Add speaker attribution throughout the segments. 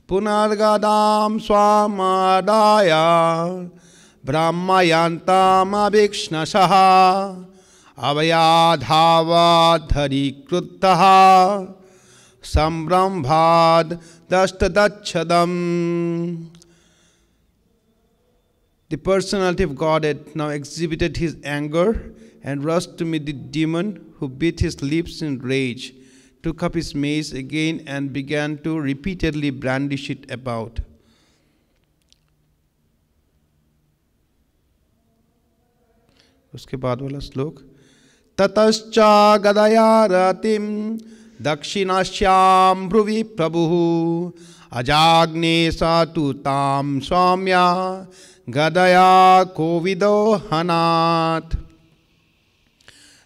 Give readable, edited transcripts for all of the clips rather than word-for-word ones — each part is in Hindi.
Speaker 1: पुनर्गदां स्वामादाय ब्रह्मयन्तामभिक्ष्णशः अवयाधावधरी क्रुद्धः संब्रह्माद् दष्टदच्छदम्. The personality of Godhead now exhibited his anger and rushed to meet the demon, who bit his lips in rage, took up his mace again and began to repeatedly brandish it about. उसके बाद वाला श्लोक. ततश्च गदया रतिं दक्षिणास्यां भ्रुवि प्रभुः अजाग्ने स तु तां Saumya गदया कोविदो हनात्.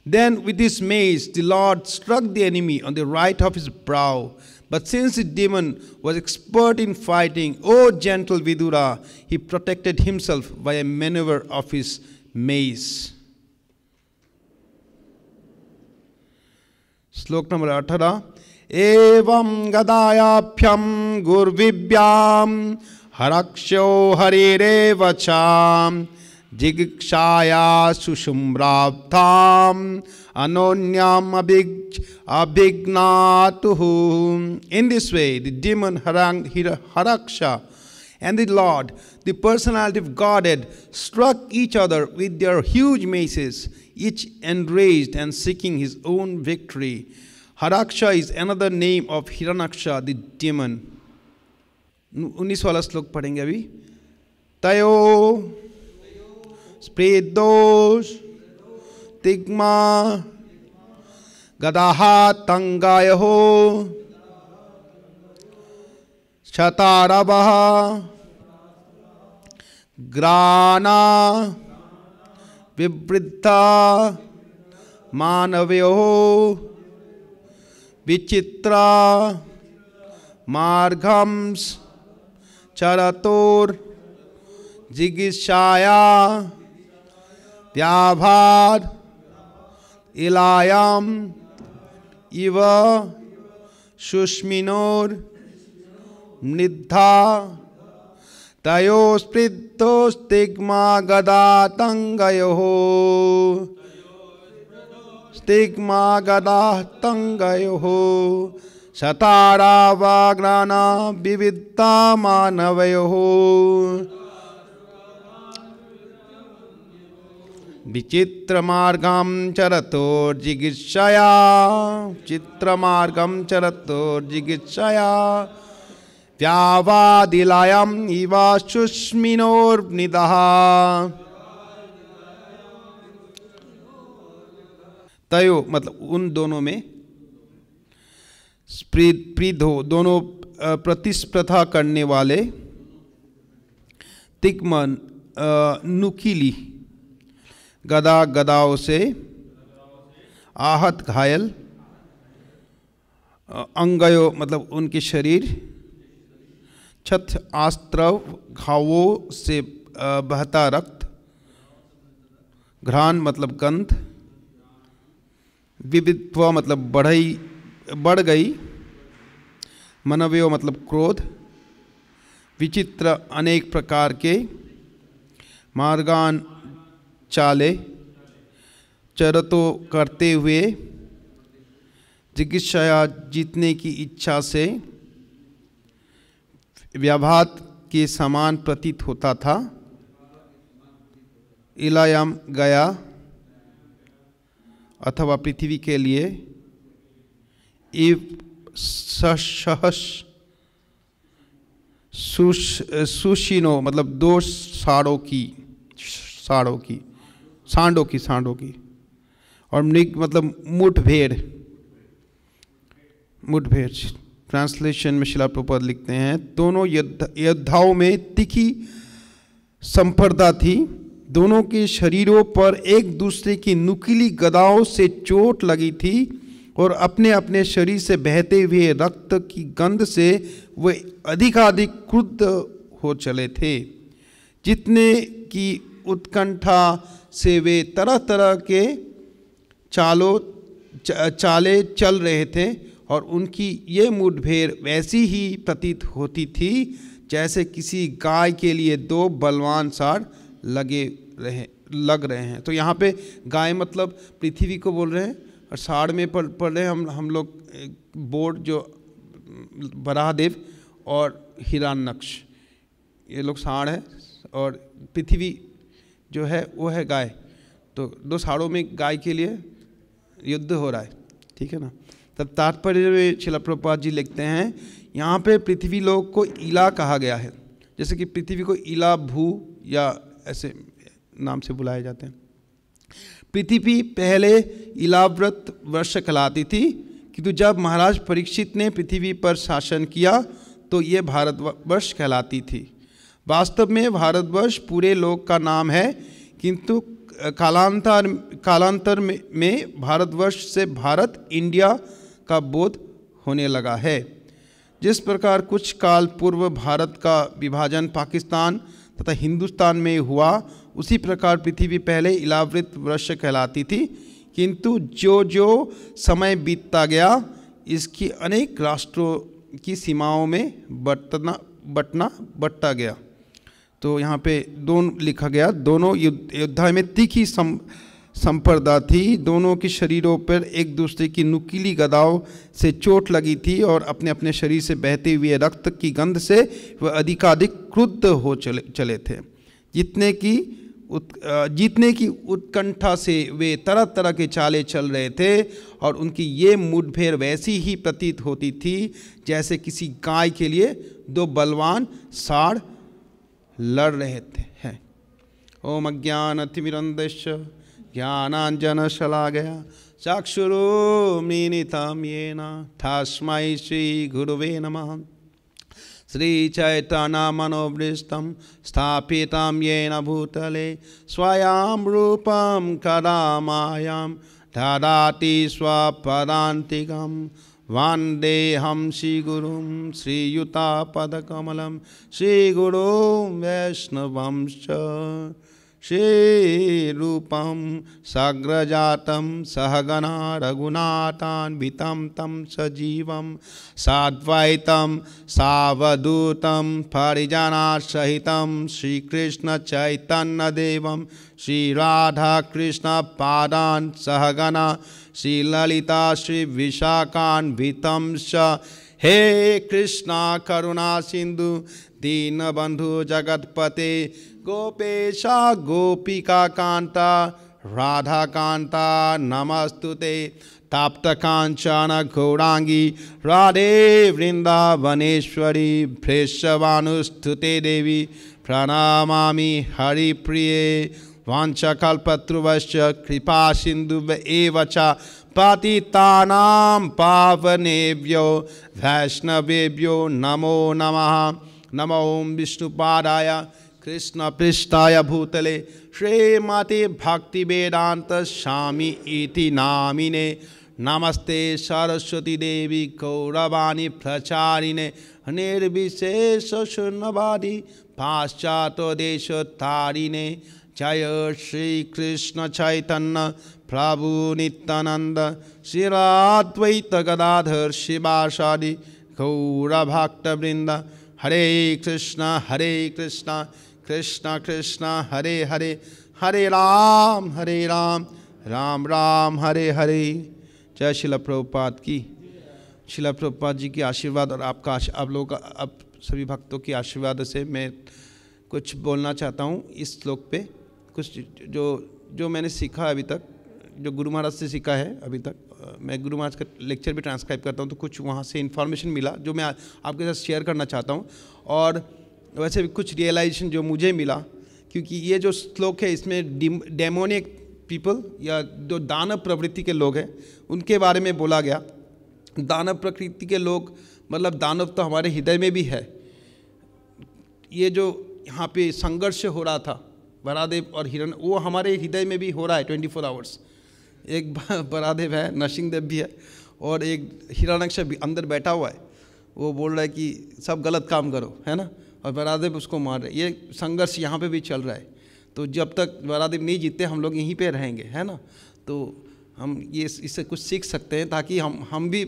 Speaker 1: Then with his mace the Lord struck the enemy on the right of his brow. But since the demon was expert in fighting, O gentle Vidura, he protected himself by a maneuver of his mace. श्लोक नंबर 18. एवं गदायाभ्यं गुर्विभ्यां हरक्षो हरिरेव चाम जिगीक्षाया सुषुम्राब्धाम anonyam abhignatuhu. In this way, the demon Haraksha and the Lord, the personality of Godhead, struck each other with their huge maces, each enraged and seeking his own victory. Haraksha is another name of Hiranyaksha, the demon. 19 वाला श्लोक पढ़ेंगे अभी. तयो स्प्रेदोष तिग्मा गदाहा तंगायहो शतारवः ग्राना विवृद्धा मानवयो विचित्रा मार्गम्स चरतोर जिगीषाया व्याभार इलायाम इव सुष्मिनोर मृद्धा तयो स्पृद्धो स्तिग्मा गदा तंगयो स्तिग्मा गदा तंगयो शतारा वाग्राना विविद्धा मानवयो विचित्रमार्गं चरतोर्जिगीषया चित्रमार्गं चरतोर्जिगीषया व्यावादिलायाम इवा सुष्मिनोर्निदः. तयो मतलब उन दोनों में, प्रीधो दोनों प्रतिस्पर्धा करने वाले, तिग्मन नुकीली गदा गदाओं से, आहत घायल, अंगयो मतलब उनके शरीर, छथ आस्त्रव घावों से बहता रक्त, घ्राण मतलब गंध, विवित्व मतलब बढ़ गई, मनव्यो मतलब क्रोध, विचित्र अनेक प्रकार के, मार्गान चाले, चरतो करते हुए, जिगीषया जीतने की इच्छा से, व्याभात के समान प्रतीत होता था, इलायाम गया अथवा पृथ्वी के लिए, इव सहस सुशिनो मतलब दो सांडों की, और मृग मतलब मुठभेड़. ट्रांसलेशन में शिला प्रभुपाद लिखते हैं, दोनों योद्धाओं में तीखी संपर्दा थी. दोनों के शरीरों पर एक दूसरे की नुकीली गदाओं से चोट लगी थी और अपने अपने शरीर से बहते हुए रक्त की गंध से वे अधिकाधिक क्रुद्ध हो चले थे. जितने की उत्कंठा से वे तरह तरह के चाले चल रहे थे और उनकी ये मुठभेड़ वैसी ही प्रतीत होती थी जैसे किसी गाय के लिए दो बलवान साड़ लग रहे हैं। तो यहाँ पे गाय मतलब पृथ्वी को बोल रहे हैं, और साड़ में पढ़ रहे हैं हम लोग बोर्ड जो वराहदेव और हिरण्यक्ष, ये लोग साड़ है और पृथ्वी जो है वो है गाय। तो दो साड़ों में गाय के लिए युद्ध हो रहा है, ठीक है ना। तब तात्पर्य में श्रील प्रभुपाद जी लिखते हैं यहाँ पे पृथ्वी लोक को इला कहा गया है, जैसे कि पृथ्वी को इला भू या ऐसे नाम से बुलाए जाते हैं। पृथ्वी पहले इलाव्रत वर्ष कहलाती थी, किंतु जब महाराज परीक्षित ने पृथ्वी पर शासन किया तो ये भारतवर्ष कहलाती थी। वास्तव में भारतवर्ष पूरे लोक का नाम है, किंतु कालांतर में भारतवर्ष से भारत इंडिया का बोध होने लगा है। जिस प्रकार कुछ काल पूर्व भारत का विभाजन पाकिस्तान तथा हिंदुस्तान में हुआ, उसी प्रकार पृथ्वी पहले इलाव्रत वर्ष कहलाती थी, किंतु जो जो समय बीतता गया इसकी अनेक राष्ट्रों की सीमाओं में बटता गया। तो यहाँ पे दोनों लिखा गया, दोनों योद्धा में तीखी संपर्दा थी, दोनों के शरीरों पर एक दूसरे की नुकीली गदाओं से चोट लगी थी और अपने अपने शरीर से बहते हुए रक्त की गंध से वह अधिकाधिक क्रुद्ध हो चले थे। जीतने की उत्कंठा से वे तरह तरह के चाले चल रहे थे, और उनकी ये मुठभेड़ वैसी ही प्रतीत होती थी जैसे किसी गाय के लिए दो बलवान साड़ लड़ रहे थे। हैं ओम अज्ञानतिमिरन्धस्य ज्ञानाञ्जनशलाकया चक्षुरुन्मीलितं येन तस्मै श्रीगुरवे नमः। श्रीचैतन्यमनोभीष्टं स्थापितं येन भूतले स्वयं रूपं कदा मायां ददाति स्वपदान्तिकं। वन्देऽहं श्रीगुरुं श्रीयुतापदकमलं श्रीगुरुं वैष्णवंश्च। श्रीरूपं सग्रजातं सहगना रघुनाथान्वितं तं सजीवं साद्वैतं सावधूतं परिजनसहितं श्रीकृष्णचैतन्यदेवं श्रीराधाकृष्णपादान् सहगना श्रीललिता श्रीविशाखान्वितं च। हे कृष्णा करुणा सिंधु दीनबंधु जगतपते गोपेशा गोपिका कांता राधा कांता नमस्तुते। ताप्त कांचन गौरांगी राधे वृंदावनेश्वरी भृषभानुस्तुते देवी प्रणमामि हरिप्रिये। वाञ्छाकल्पतरुश्च कृपा सिन्धुभ्य एव च पतितानां पावनेभ्यो वैष्णवेभ्यो नमो नमः। नमो विष्णुपादाय कृष्णपृष्ठाय भूतले श्रीमते भक्तिवेदांत स्वामी इति नामिने। नमस्ते सरस्वती देवी गौरवाणी प्रचारिणे निर्विशेष शून्यवादी पाश्चात्य देशतारिणे। जय श्री कृष्ण चैतन्य प्रभु नित्यानंद श्री अद्वैत गदाधर शिवासादि गौरभक्तवृंद। हरे कृष्ण कृष्ण कृष्ण हरे हरे, हरे राम राम राम हरे हरे। जय श्रील प्रभुपाद की। श्रील प्रभुपाद जी की आशीर्वाद और आपका आप लोगों का अब सभी भक्तों की आशीर्वाद से मैं कुछ बोलना चाहता हूँ इस श्लोक पे। कुछ जो मैंने सीखा अभी तक, जो गुरु महाराज से सीखा है अभी तक, मैं गुरु महाराज का लेक्चर भी ट्रांसक्राइब करता हूँ, तो कुछ वहाँ से इन्फॉर्मेशन मिला जो मैं आपके साथ शेयर करना चाहता हूँ। और वैसे भी कुछ रियलाइजेशन जो मुझे मिला, क्योंकि ये जो श्लोक है इसमें डेमोनिक पीपल या जो दानव प्रवृत्ति के लोग हैं उनके बारे में बोला गया। दानव प्रकृति के लोग मतलब दानव तो हमारे हृदय में भी है। ये जो यहाँ पे संघर्ष हो रहा था बरादेव और हिरण, वो हमारे हृदय में भी हो रहा है 24 आवर्स। एक बरादेव है, नरसिंहदेव भी है, और एक हिरण्यक्ष भी अंदर बैठा हुआ है। वो बोल रहा है कि सब गलत काम करो, है ना, और बरादेव उसको मार रहे। ये संघर्ष यहाँ पे भी चल रहा है। तो जब तक बरादेव नहीं जीते हम लोग यहीं पे रहेंगे, है ना। तो हम ये इससे कुछ सीख सकते हैं ताकि हम भी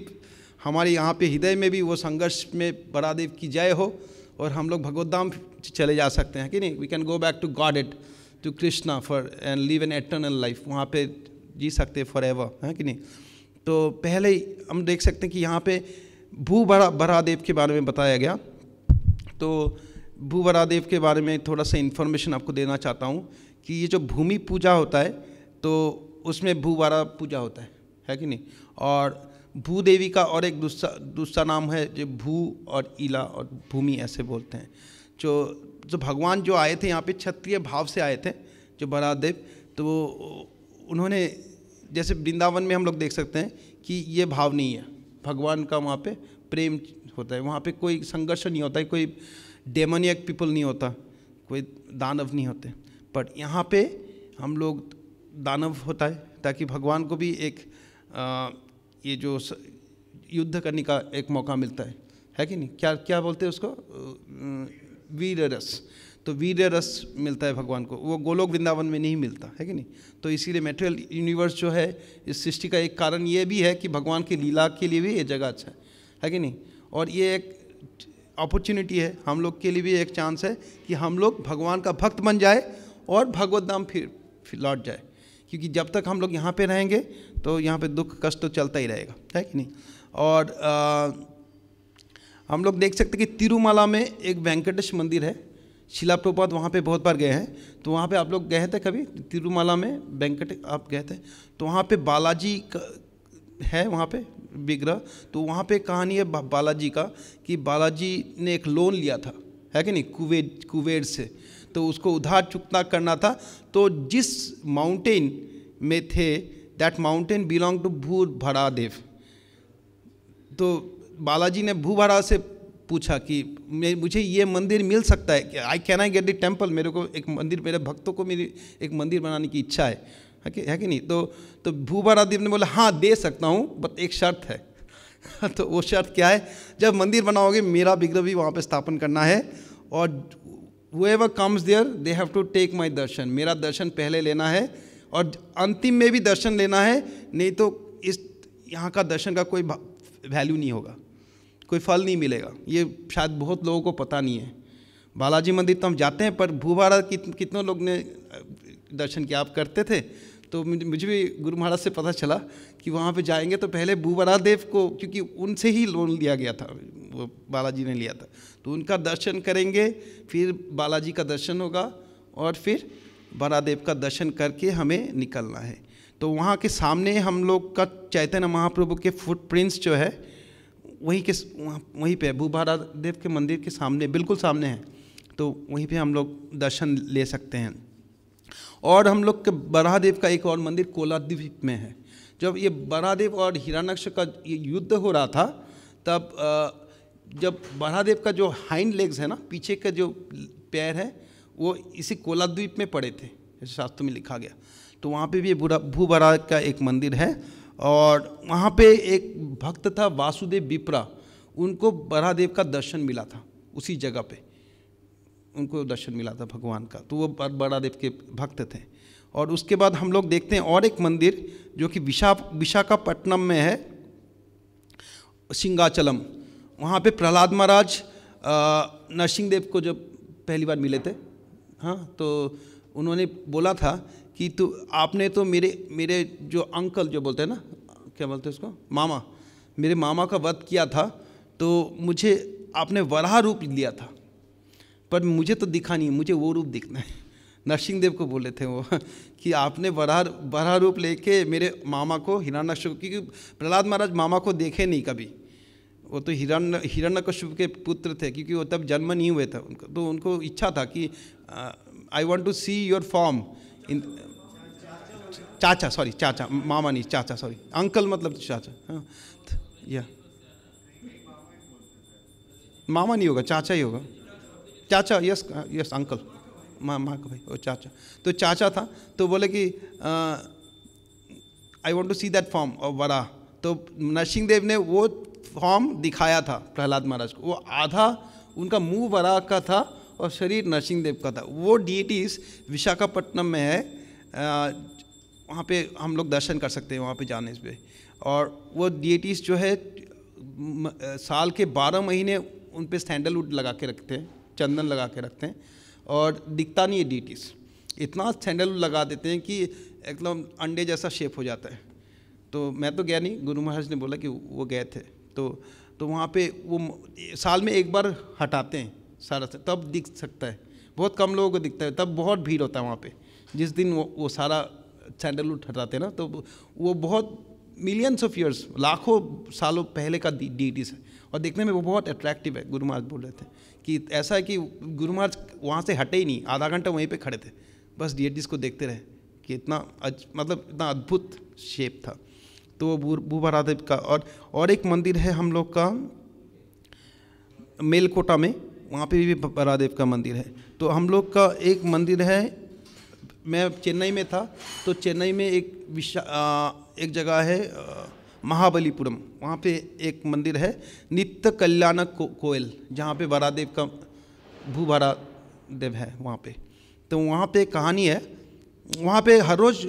Speaker 1: हमारे यहाँ पे हृदय में भी वो संघर्ष में बरादेव की जय हो और हम लोग भगवत धाम चले जा सकते हैं कि नहीं. We can go back to godhead, to Krishna for and live an eternal life. वहाँ पे जी सकते फॉर एवर, है कि नहीं. तो पहले ही हम देख सकते हैं कि यहाँ पे भू बरादेव के बारे में बताया गया. तो भू बरादेव के बारे में थोड़ा सा इन्फॉर्मेशन आपको देना चाहता हूँ कि ये जो भूमि पूजा होता है तो उसमें भू बरा पूजा होता है कि नहीं. और भूदेवी का और एक दूसरा नाम है जो भू और ईला और भूमि ऐसे बोलते हैं. जो भगवान जो आए थे यहाँ पे क्षत्रिय भाव से आए थे जो बरादेव, तो उन्होंने जैसे वृंदावन में हम लोग देख सकते हैं कि ये भाव नहीं है. भगवान का वहाँ पे प्रेम होता है, वहाँ पे कोई संघर्ष नहीं होता है, कोई डेमोनियक पीपल नहीं होता, कोई दानव नहीं होते. बट यहाँ पे हम लोग दानव होता है ताकि भगवान को भी एक ये जो युद्ध करने का एक मौका मिलता है कि नहीं. क्या बोलते हैं उसको, वीर रस. तो वीर रस मिलता है भगवान को, वो गोलोक वृंदावन में नहीं मिलता है कि नहीं. तो इसीलिए मटेरियल यूनिवर्स जो है इस सृष्टि का एक कारण ये भी है कि भगवान की लीला के लिए भी ये जगह अच्छा है कि नहीं. और ये एक अपॉर्चुनिटी है हम लोग के लिए भी, एक चांस है कि हम लोग भगवान का भक्त बन जाए और भगवत धाम फिर लौट जाए. क्योंकि जब तक हम लोग यहाँ पे रहेंगे तो यहाँ पे दुख कष्ट तो चलता ही रहेगा, है कि नहीं. और हम लोग देख सकते हैं कि तिरुमला में एक वेंकटेश मंदिर है. शिला प्रभुपाद वहाँ पे बहुत बार गए हैं. तो वहाँ पे आप लोग गए थे कभी तिरुमला में, वेंकट आप गए थे तो वहाँ पे बालाजी है वहाँ पे विग्रह. तो वहाँ पे कहानी है बालाजी का कि बालाजी ने एक लोन लिया था, है कि नहीं, कुबेर से. तो उसको उधार चुकता करना था. तो जिस माउंटेन में थे दैट माउंटेन बिलोंग टू भू बरादेव. तो बालाजी ने भू बरा से पूछा कि मुझे ये मंदिर मिल सकता है, can I get the temple. मेरे को एक मंदिर, मेरे भक्तों को मेरी एक मंदिर बनाने की इच्छा है कि नहीं. तो भू बरादेव ने बोला हाँ दे सकता हूँ, बट एक शर्त है. तो वो शर्त क्या है, जब मंदिर बनाओगे मेरा विग्रह भी वहाँ पे स्थापन करना है और whoever comes there they have to take my दर्शन. मेरा दर्शन पहले लेना है और अंतिम में भी दर्शन लेना है, नहीं तो इस यहाँ का दर्शन का कोई वैल्यू नहीं होगा, कोई फल नहीं मिलेगा. ये शायद बहुत लोगों को पता नहीं है. बालाजी मंदिर तो हम जाते हैं पर भूभाड़ा कितनों लोग ने दर्शन किया, आप करते थे. तो मुझे भी गुरु महाराज से पता चला कि वहाँ पे जाएंगे तो पहले भू बरादेव को, क्योंकि उनसे ही लोन लिया गया था, वो बालाजी ने लिया था, तो उनका दर्शन करेंगे, फिर बालाजी का दर्शन होगा और फिर बरादेव का दर्शन करके हमें निकलना है. तो वहाँ के सामने हम लोग का चैतन्य महाप्रभु के फुटप्रिंट्स जो है वहीं पे भू बरादेव के मंदिर के सामने, बिल्कुल सामने है. तो वहीं पे हम लोग दर्शन ले सकते हैं. और हम लोग के बरादेव का एक और मंदिर कोलाद्वीप में है. जब ये बरादेव और हिरण्यक्ष का ये युद्ध हो रहा था तब जब बरादेव का जो हाइंड लेग्स है ना, पीछे का जो पैर है, वो इसी कोलाद्वीप में पड़े थे, जैसे शास्त्र में लिखा गया. तो वहाँ पे भी भू बरा का एक मंदिर है. और वहाँ पे एक भक्त था वासुदेव विप्रा, उनको बरादेव का दर्शन मिला था, उसी जगह पे उनको दर्शन मिला था भगवान का. तो वो बरादेव के भक्त थे. और उसके बाद हम लोग देखते हैं और एक मंदिर जो कि विशाखापट्टनम में है, सिंगाचलम. वहाँ पे प्रहलाद महाराज नरसिंहदेव को जब पहली बार मिले थे, हाँ, तो उन्होंने बोला था कि आपने तो मेरे जो अंकल जो बोलते हैं ना, क्या बोलते हैं उसको, मामा, मेरे मामा का वध किया था, तो मुझे आपने वराह रूप लिया था, पर मुझे तो दिखा नहीं, मुझे वो रूप दिखना है. नरसिंहदेव को बोले थे वो कि आपने वराह रूप लेके मेरे मामा को हिरण्यकशिपु, क्योंकि प्रहलाद महाराज मामा को देखे नहीं कभी, वो तो हिरण्यकशिपु के पुत्र थे, क्योंकि वो तब जन्म नहीं हुए थे उनको. तो उनको इच्छा था कि I want to see your form in चाचा, मामा नहीं, चाचा, सॉरी, अंकल मतलब चाचा. हाँ, या मामा नहीं होगा, चाचा ही होगा, चाचा. यस अंकल, माँ का भाई, वो चाचा. तो चाचा था, तो बोले कि I want to see that form of Varaha. तो नरसिंहदेव ने वो फॉर्म दिखाया था प्रहलाद महाराज को. वो आधा उनका मुंह वराह का था और शरीर नरसिंहदेव का था. वो डीटीज विशाखापट्टनम में है, वहाँ पे हम लोग दर्शन कर सकते हैं वहाँ पे जाने पे. और वो डीटीज जो है साल के 12 महीने उन पे सैंडलवुड लगा के रखते हैं, चंदन लगा के रखते हैं, और दिखता नहीं है डीटीज, इतना सैंडलवुड लगा देते हैं कि एकदम अंडे जैसा शेप हो जाता है। तो मैं तो गया नहीं, गुरु महाराज ने बोला कि वो गए थे, तो वहाँ पे वो साल में एक बार हटाते हैं सारा, तब दिख सकता है, बहुत कम लोगों को दिखता है, तब बहुत भीड़ होता है वहाँ पे जिस दिन वो सारा सैंडलवुड हटाते हैं ना, तो वो बहुत मिलियंस ऑफ ईयर्स, लाखों सालों पहले का डीटीज है, और देखने में वो बहुत अट्रैक्टिव है। गुरु महाराज बोल रहे थे कि ऐसा है कि गुरु महाराज वहाँ से हटे ही नहीं, आधा घंटा वहीं पे खड़े थे, बस डीटीज को देखते रहे कि मतलब इतना अद्भुत शेप था। तो वो भूभरादेव का, और एक मंदिर है हम लोग का मेलकोटा में, वहाँ पे भी भरादेव का मंदिर है। तो हम लोग का एक मंदिर है, मैं चेन्नई में था, तो चेन्नई में एक जगह है महाबलीपुरम, वहाँ पे एक मंदिर है नित्य कल्याण कोयल, जहाँ पे भरादेव का भूभरादेव है वहाँ पे। तो वहाँ पे एक कहानी है, वहाँ पे हर रोज़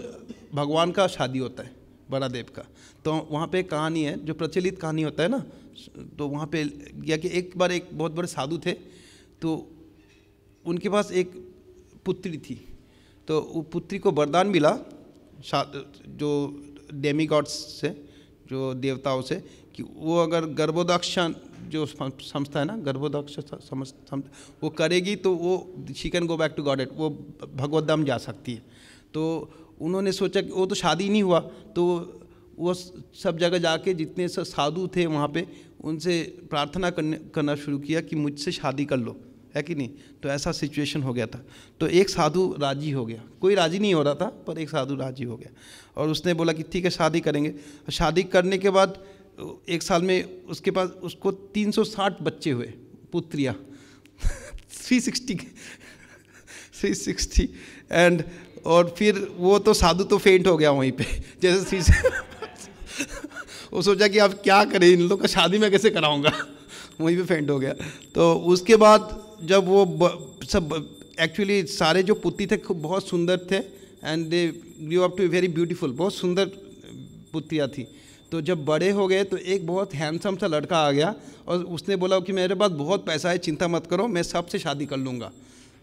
Speaker 1: भगवान का शादी होता है भरादेव का। तो वहाँ पे एक कहानी है, जो प्रचलित कहानी होता है ना, तो वहाँ पे गया कि एक बार एक बहुत बड़े साधु थे, तो उनके पास एक पुत्री थी, तो वो पुत्री को वरदान मिला जो डेमीगॉड्स से, जो देवताओं से, कि वो अगर गर्भोदक्ष जो संस्था है ना, गर्भोदक्ष वो करेगी तो वो she can go back to God, वो भगवत धाम जा सकती है। तो उन्होंने सोचा कि वो तो शादी नहीं हुआ, तो वो सब जगह जाके जितने साधु थे वहाँ पे उनसे प्रार्थना करना शुरू किया कि मुझसे शादी कर लो, है कि नहीं। तो ऐसा सिचुएशन हो गया था, तो एक साधु राजी हो गया, कोई राजी नहीं हो रहा था पर एक साधु राजी हो गया, और उसने बोला कि ठीक है शादी करेंगे। शादी करने के बाद एक साल में उसके पास उसको 360 बच्चे हुए, पुत्रियाँ 360 एंड, और फिर वो तो साधु तो फेंट हो गया वहीं पे, जैसे वो सोचा कि अब क्या करें, इन लोगों का शादी मैं कैसे कराऊंगा, वहीं पे फेंट हो गया। तो उसके बाद जब वो सब एक्चुअली सारे जो पुत्री थे बहुत सुंदर थे, and they grew up to very beautiful, बहुत सुंदर पुत्रियाँ थी। तो जब बड़े हो गए तो एक बहुत हैंडसम सा लड़का आ गया, और उसने बोला कि मेरे पास बहुत पैसा है, चिंता मत करो, मैं सबसे शादी कर लूँगा,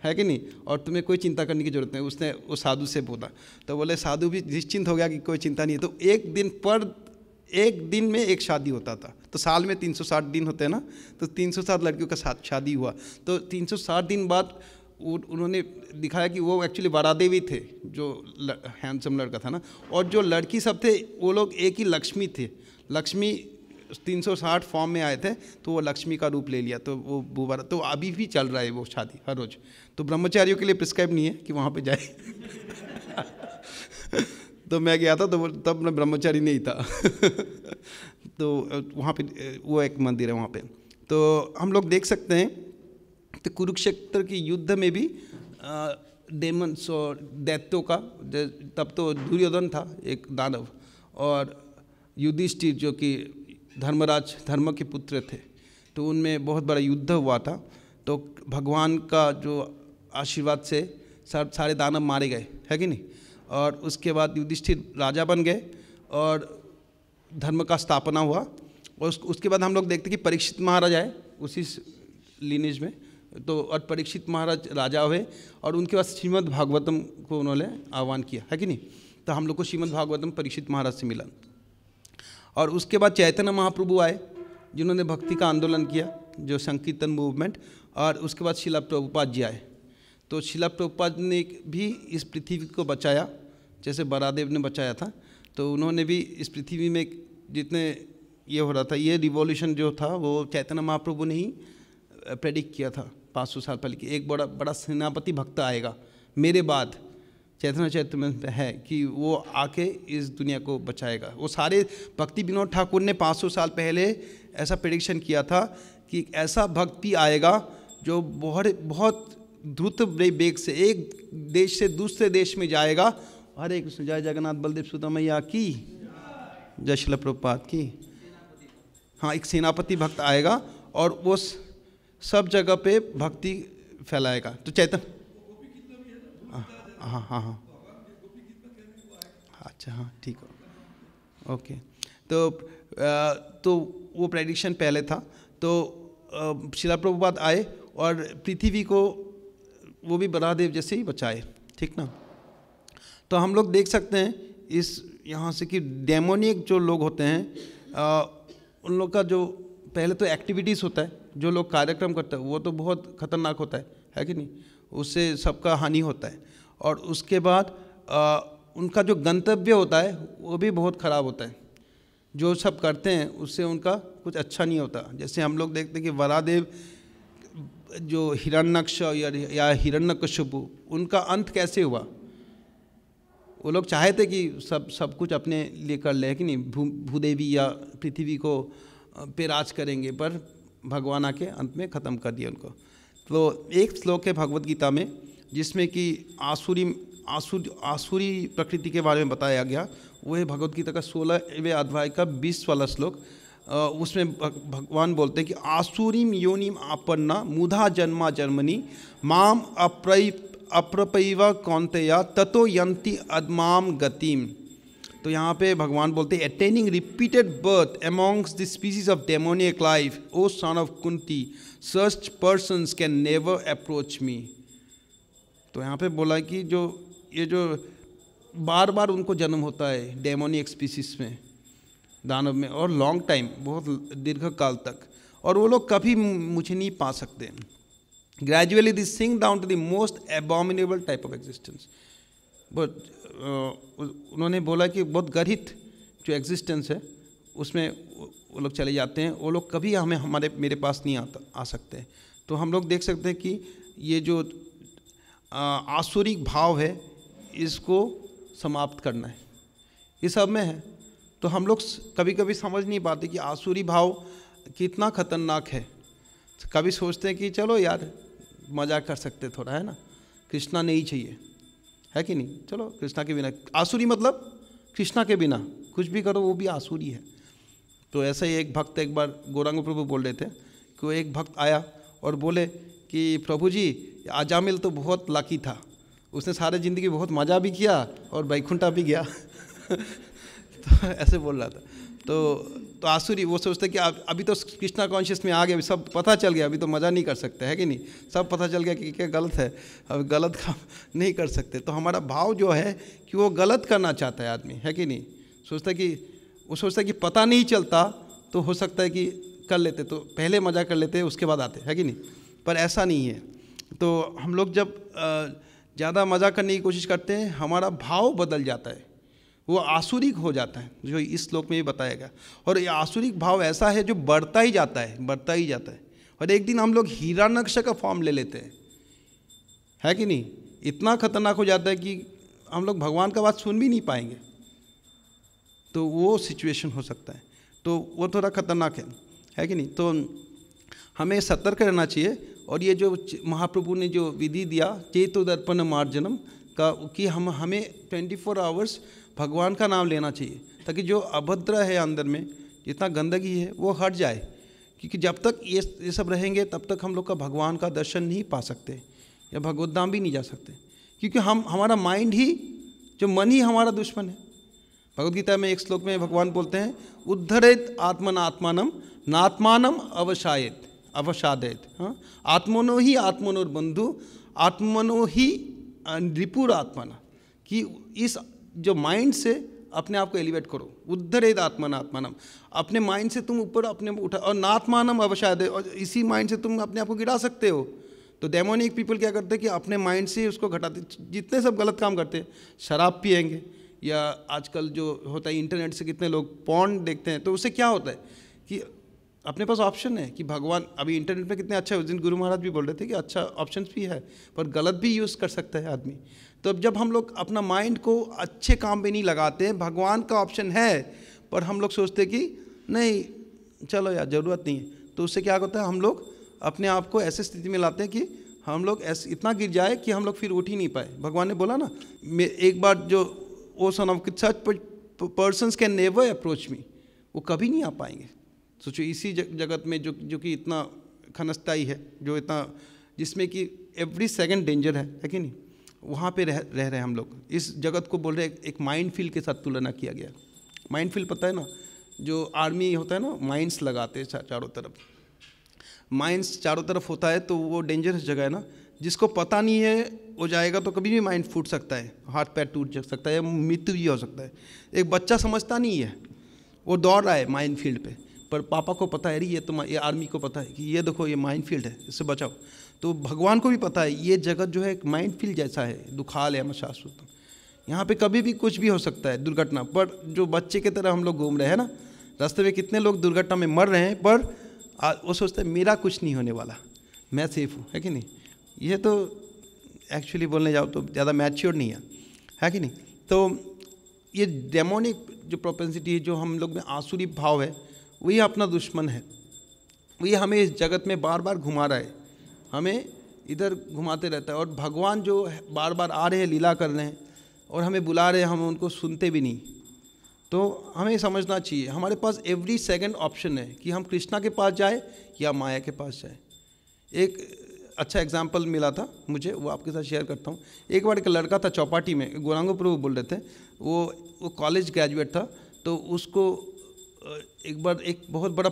Speaker 1: है कि नहीं, और तुम्हें कोई चिंता करने की ज़रूरत नहीं। उसने उस साधु से बोला, तो बोले साधु भी निश्चिंत हो गया कि कोई चिंता नहीं है। तो एक दिन में एक शादी होता था, तो साल में 360 दिन होते हैं ना, तो 360 लड़कियों का साथ शादी हुआ। तो 360 दिन बाद उन्होंने दिखाया कि वो एक्चुअली वरादेवी थे, जो हैंडसम लड़का था ना, और जो लड़की सब थे वो लोग एक ही लक्ष्मी थे। लक्ष्मी 360 फॉर्म में आए थे, तो वो लक्ष्मी का रूप ले लिया, तो वो बुबारा, तो अभी भी चल रहा है वो शादी हर रोज़। तो ब्रह्मचारियों के लिए प्रिस्क्राइब नहीं है कि वहाँ पे जाए तो मैं गया था, तो तब मैं ब्रह्मचारी नहीं था तो वहाँ पे वो एक मंदिर है वहाँ पे। तो हम लोग देख सकते हैं, तो कुरुक्षेत्र की युद्ध में भी डेमन्स और दैत्यों का, तब तो दुर्योधन था एक दानव, और युधिष्ठिर जो कि धर्मराज धर्म के पुत्र थे, तो उनमें बहुत बड़ा युद्ध हुआ था। तो भगवान का जो आशीर्वाद से सारे दानव मारे गए, है कि नहीं, और उसके बाद युधिष्ठिर राजा बन गए और धर्म का स्थापना हुआ। और उसके बाद हम लोग देखते कि परीक्षित महाराज आए उसी लीनेज में, तो और परीक्षित महाराज राजा हुए, और उनके बाद श्रीमद् भागवतम को उन्होंने आह्वान किया, है कि नहीं। तो हम लोग को श्रीमद् भागवतम परीक्षित महाराज से मिला। और उसके बाद चैतन्य महाप्रभु आए, जिन्होंने भक्ति का आंदोलन किया, जो संकीर्तन मूवमेंट। और उसके बाद शिला प्रभुपाद जी आए, तो शिला प्रभुपाद ने भी इस पृथ्वी को बचाया, जैसे बरादेव ने बचाया था। तो उन्होंने भी इस पृथ्वी में जितने ये हो रहा था, ये रिवॉल्यूशन जो था वो चैतन्य महाप्रभु ने ही प्रेडिक्ट किया था 500 साल पहले, कि एक बड़ा सेनापति भक्त आएगा मेरे बाद, चैतन्य चैतन्य है कि वो आके इस दुनिया को बचाएगा। वो सारे भक्ति विनोद ठाकुर ने 500 साल पहले ऐसा प्रेडिक्शन किया था कि ऐसा भक्ति आएगा जो बहुत द्रुत वेग से एक देश से दूसरे देश में जाएगा। हरे कृष्ण, जय जगन्नाथ बलदेव सुदामा मैया की, जय शिला प्रभुपाद की। हाँ, एक सेनापति भक्त आएगा और वो सब जगह पे भक्ति फैलाएगा। तो चैतन्य, हाँ हाँ हाँ, अच्छा हाँ ठीक है, ओके। तो वो प्रेडिक्शन पहले था। तो श्रील प्रभुपाद आए और पृथ्वी को वो भी बराहदेव जैसे ही बचाए, ठीक ना। तो हम लोग देख सकते हैं इस यहाँ से कि डेमोनिक जो लोग होते हैं उन लोग का जो पहले तो एक्टिविटीज़ होता है, जो लोग कार्यक्रम करते हैं वो तो बहुत खतरनाक होता है कि नहीं, उससे सबका हानि होता है। और उसके बाद उनका जो गंतव्य होता है वो भी बहुत ख़राब होता है, जो सब करते हैं उससे उनका कुछ अच्छा नहीं होता। जैसे हम लोग देखते हैं कि वरादेव जो हिरण्यक्ष या हिरण्यकश्यपु, उनका अंत कैसे हुआ। वो लोग चाहे थे कि सब कुछ अपने लिए कर ले, कि नहीं, भूदेवी या पृथ्वी को पे राज करेंगे, पर भगवान आके अंत में ख़त्म कर दिया उनको। तो एक श्लोक है भगवत गीता में जिसमें कि आसुरी प्रकृति के बारे में बताया गया। वो है भगवत गीता का 16वें अध्याय का 20 वाला श्लोक। उसमें भगवान बोलते हैं कि आसुरीम योनिम आपन्ना मुधा जन्मा जन्मनि माम अप्रपैव कौन्तेया ततो यन्ति अदमाम गतिम। तो यहाँ पे भगवान बोलते हैं attaining repeated birth amongst the species of demonic life O son of Kunti such persons can never approach me. तो यहाँ पे बोला कि ये जो बार बार उनको जन्म होता है डेमोनिक स्पीसीज में, दानव में, और लॉन्ग टाइम, बहुत दीर्घ काल तक, और वो लोग कभी मुझे नहीं पा सकते। Gradually this sink down to the most abominable type of existence. But उन्होंने बोला कि बहुत गर्हित जो एग्जिस्टेंस है उसमें वो लोग चले जाते हैं, वो लोग कभी मेरे पास नहीं आ सकते। तो हम लोग देख सकते हैं कि ये जो आसुरिक भाव है इसको समाप्त करना है, ये सब में है। तो हम लोग कभी कभी समझ नहीं पाते कि आसुरी भाव कितना खतरनाक है। कभी सोचते हैं कि चलो यार मजाक कर सकते थोड़ा, है ना, कृष्णा नहीं चाहिए, है कि नहीं, चलो कृष्णा के बिना, आसुरी मतलब कृष्णा के बिना कुछ भी करो वो भी आसुरी है। तो ऐसा ही एक भक्त एक बार गौरांग प्रभु बोल रहे थे कि वो एक भक्त आया और बोले कि प्रभु जी अजामिल तो बहुत लकी था, उसने सारे ज़िंदगी बहुत मज़ा भी किया और बैकुंठा भी गया तो ऐसे बोल रहा था। तो आसुरी वो सोचते कि अभी तो कृष्णा कॉन्शियस में आ गया, सब पता चल गया, अभी तो मज़ा नहीं कर सकते, है कि नहीं, सब पता चल गया कि क्या गलत है, अब गलत काम नहीं कर सकते। तो हमारा भाव जो है कि वो गलत करना चाहता है आदमी, है कि नहीं, सोचता है कि पता नहीं चलता तो हो सकता है कि कर लेते, तो पहले मज़ा कर लेते उसके बाद आते, है कि नहीं, पर ऐसा नहीं है। तो हम लोग जब ज़्यादा मज़ा करने की कोशिश करते हैं हमारा भाव बदल जाता है, वो आसुरिक हो जाता है, जो इस श्लोक में भी बताया गया। और ये आसुरिक भाव ऐसा है जो बढ़ता ही जाता है, और एक दिन हम लोग हिरण्यकश्यप का फॉर्म ले लेते हैं, है कि नहीं, इतना खतरनाक हो जाता है कि हम लोग भगवान का बात सुन भी नहीं पाएंगे। तो वो सिचुएशन हो सकता है, तो वो थोड़ा खतरनाक है कि नहीं। तो हमें सतर्क रहना चाहिए। और ये जो महाप्रभु ने जो विधि दिया चेतोदर्पण मार्जनम का, कि हमें 24 आवर्स भगवान का नाम लेना चाहिए, ताकि जो अभद्र है अंदर में, जितना गंदगी है वो हट जाए। क्योंकि जब तक ये सब रहेंगे तब तक हम लोग का भगवान का दर्शन नहीं पा सकते या भगवत धाम भी नहीं जा सकते, क्योंकि हमारा माइंड ही, जो मन ही हमारा दुश्मन है। भगवत गीता में एक श्लोक में भगवान बोलते हैं उद्धरेत आत्मनात्मानम नात्मानम अवसादेत। हाँ, आत्मनो ही आत्मनोर्बंधु आत्मनो ही रिपुर आत्मना, कि इस जो माइंड से अपने आप को एलिवेट करो। उद्धरेत आत्मनात्मानम, अपने माइंड से तुम ऊपर अपने उठा, और नात्मानम अवसादेत, और इसी माइंड से तुम अपने आप को गिरा सकते हो। तो डेमोनिक पीपल क्या करते हैं कि अपने माइंड से उसको घटाते, जितने सब गलत काम करते हैं, शराब पिएंगे, या आजकल जो होता है इंटरनेट से कितने लोग पॉर्न देखते हैं, तो उससे क्या होता है कि अपने पास ऑप्शन है कि भगवान, अभी इंटरनेट पे कितने अच्छा है, उस दिन गुरु महाराज भी बोल रहे थे कि अच्छा ऑप्शन भी है, पर गलत भी यूज़ कर सकता है आदमी। तो जब हम लोग अपना माइंड को अच्छे काम में नहीं लगाते, भगवान का ऑप्शन है पर हम लोग सोचते कि नहीं चलो यार ज़रूरत नहीं है, तो उससे क्या होता है, हम लोग अपने आप को ऐसे स्थिति में लाते हैं कि हम लोग ऐसे इतना गिर जाए कि हम लोग फिर उठ ही नहीं पाए। भगवान ने बोला ना, एक बार जो oh son of such persons can never approach me, वो कभी नहीं आ पाएंगे। सोचो इसी जगत में जो कि इतना खनस्ताई है, जो इतना, जिसमें कि एवरी सेकंड डेंजर है कि नहीं, वहाँ पे रह रहे हैं हम लोग। इस जगत को बोल रहे एक माइंड फील्ड के साथ तुलना किया गया। माइंड फील्ड पता है ना, जो आर्मी होता है ना, माइंस लगाते हैं चारों तरफ, माइंस चारों तरफ होता है, तो वो डेंजरस जगह है ना, जिसको पता नहीं है हो जाएगा तो कभी भी माइंड फूट सकता है, हाथ पैर टूट सकता है या मृत्यु भी हो सकता है। एक बच्चा समझता नहीं है, वो दौड़ रहा है माइन फील्ड पे, पर पापा को पता है ये आर्मी को पता है कि ये देखो ये माइन फील्ड है, इससे बचाओ। तो भगवान को भी पता है ये जगत जो है एक माइन फील्ड जैसा है, दुखाल है शाश्वत, यहाँ पे कभी भी कुछ भी हो सकता है दुर्घटना। पर जो बच्चे की तरह हम लोग घूम रहे हैं ना, रास्ते में कितने लोग दुर्घटना में मर रहे हैं, पर वो सोचते हैं मेरा कुछ नहीं होने वाला, मैं सेफ हूँ, है कि नहीं। ये तो एक्चुअली बोलने जाओ तो ज़्यादा मैच्योर नहीं है कि नहीं। तो ये डेमोनिक जो प्रोपेंसिटी है, जो हम लोग में आसुरी भाव है, वही अपना दुश्मन है, वही हमें इस जगत में बार बार घुमा रहा है, हमें इधर घुमाते रहता है। और भगवान जो बार बार आ रहे हैं, लीला कर रहे हैं और हमें बुला रहे हैं, हम उनको सुनते भी नहीं। तो हमें समझना चाहिए हमारे पास एवरी सेकंड ऑप्शन है कि हम कृष्णा के पास जाए या माया के पास जाए। एक अच्छा एग्जाम्पल मिला था मुझे, वो आपके साथ शेयर करता हूँ। एक बार एक लड़का था चौपाटी में, गौरांग प्रभु बोल रहे थे, वो कॉलेज ग्रेजुएट था, तो उसको एक बार एक बहुत बड़ा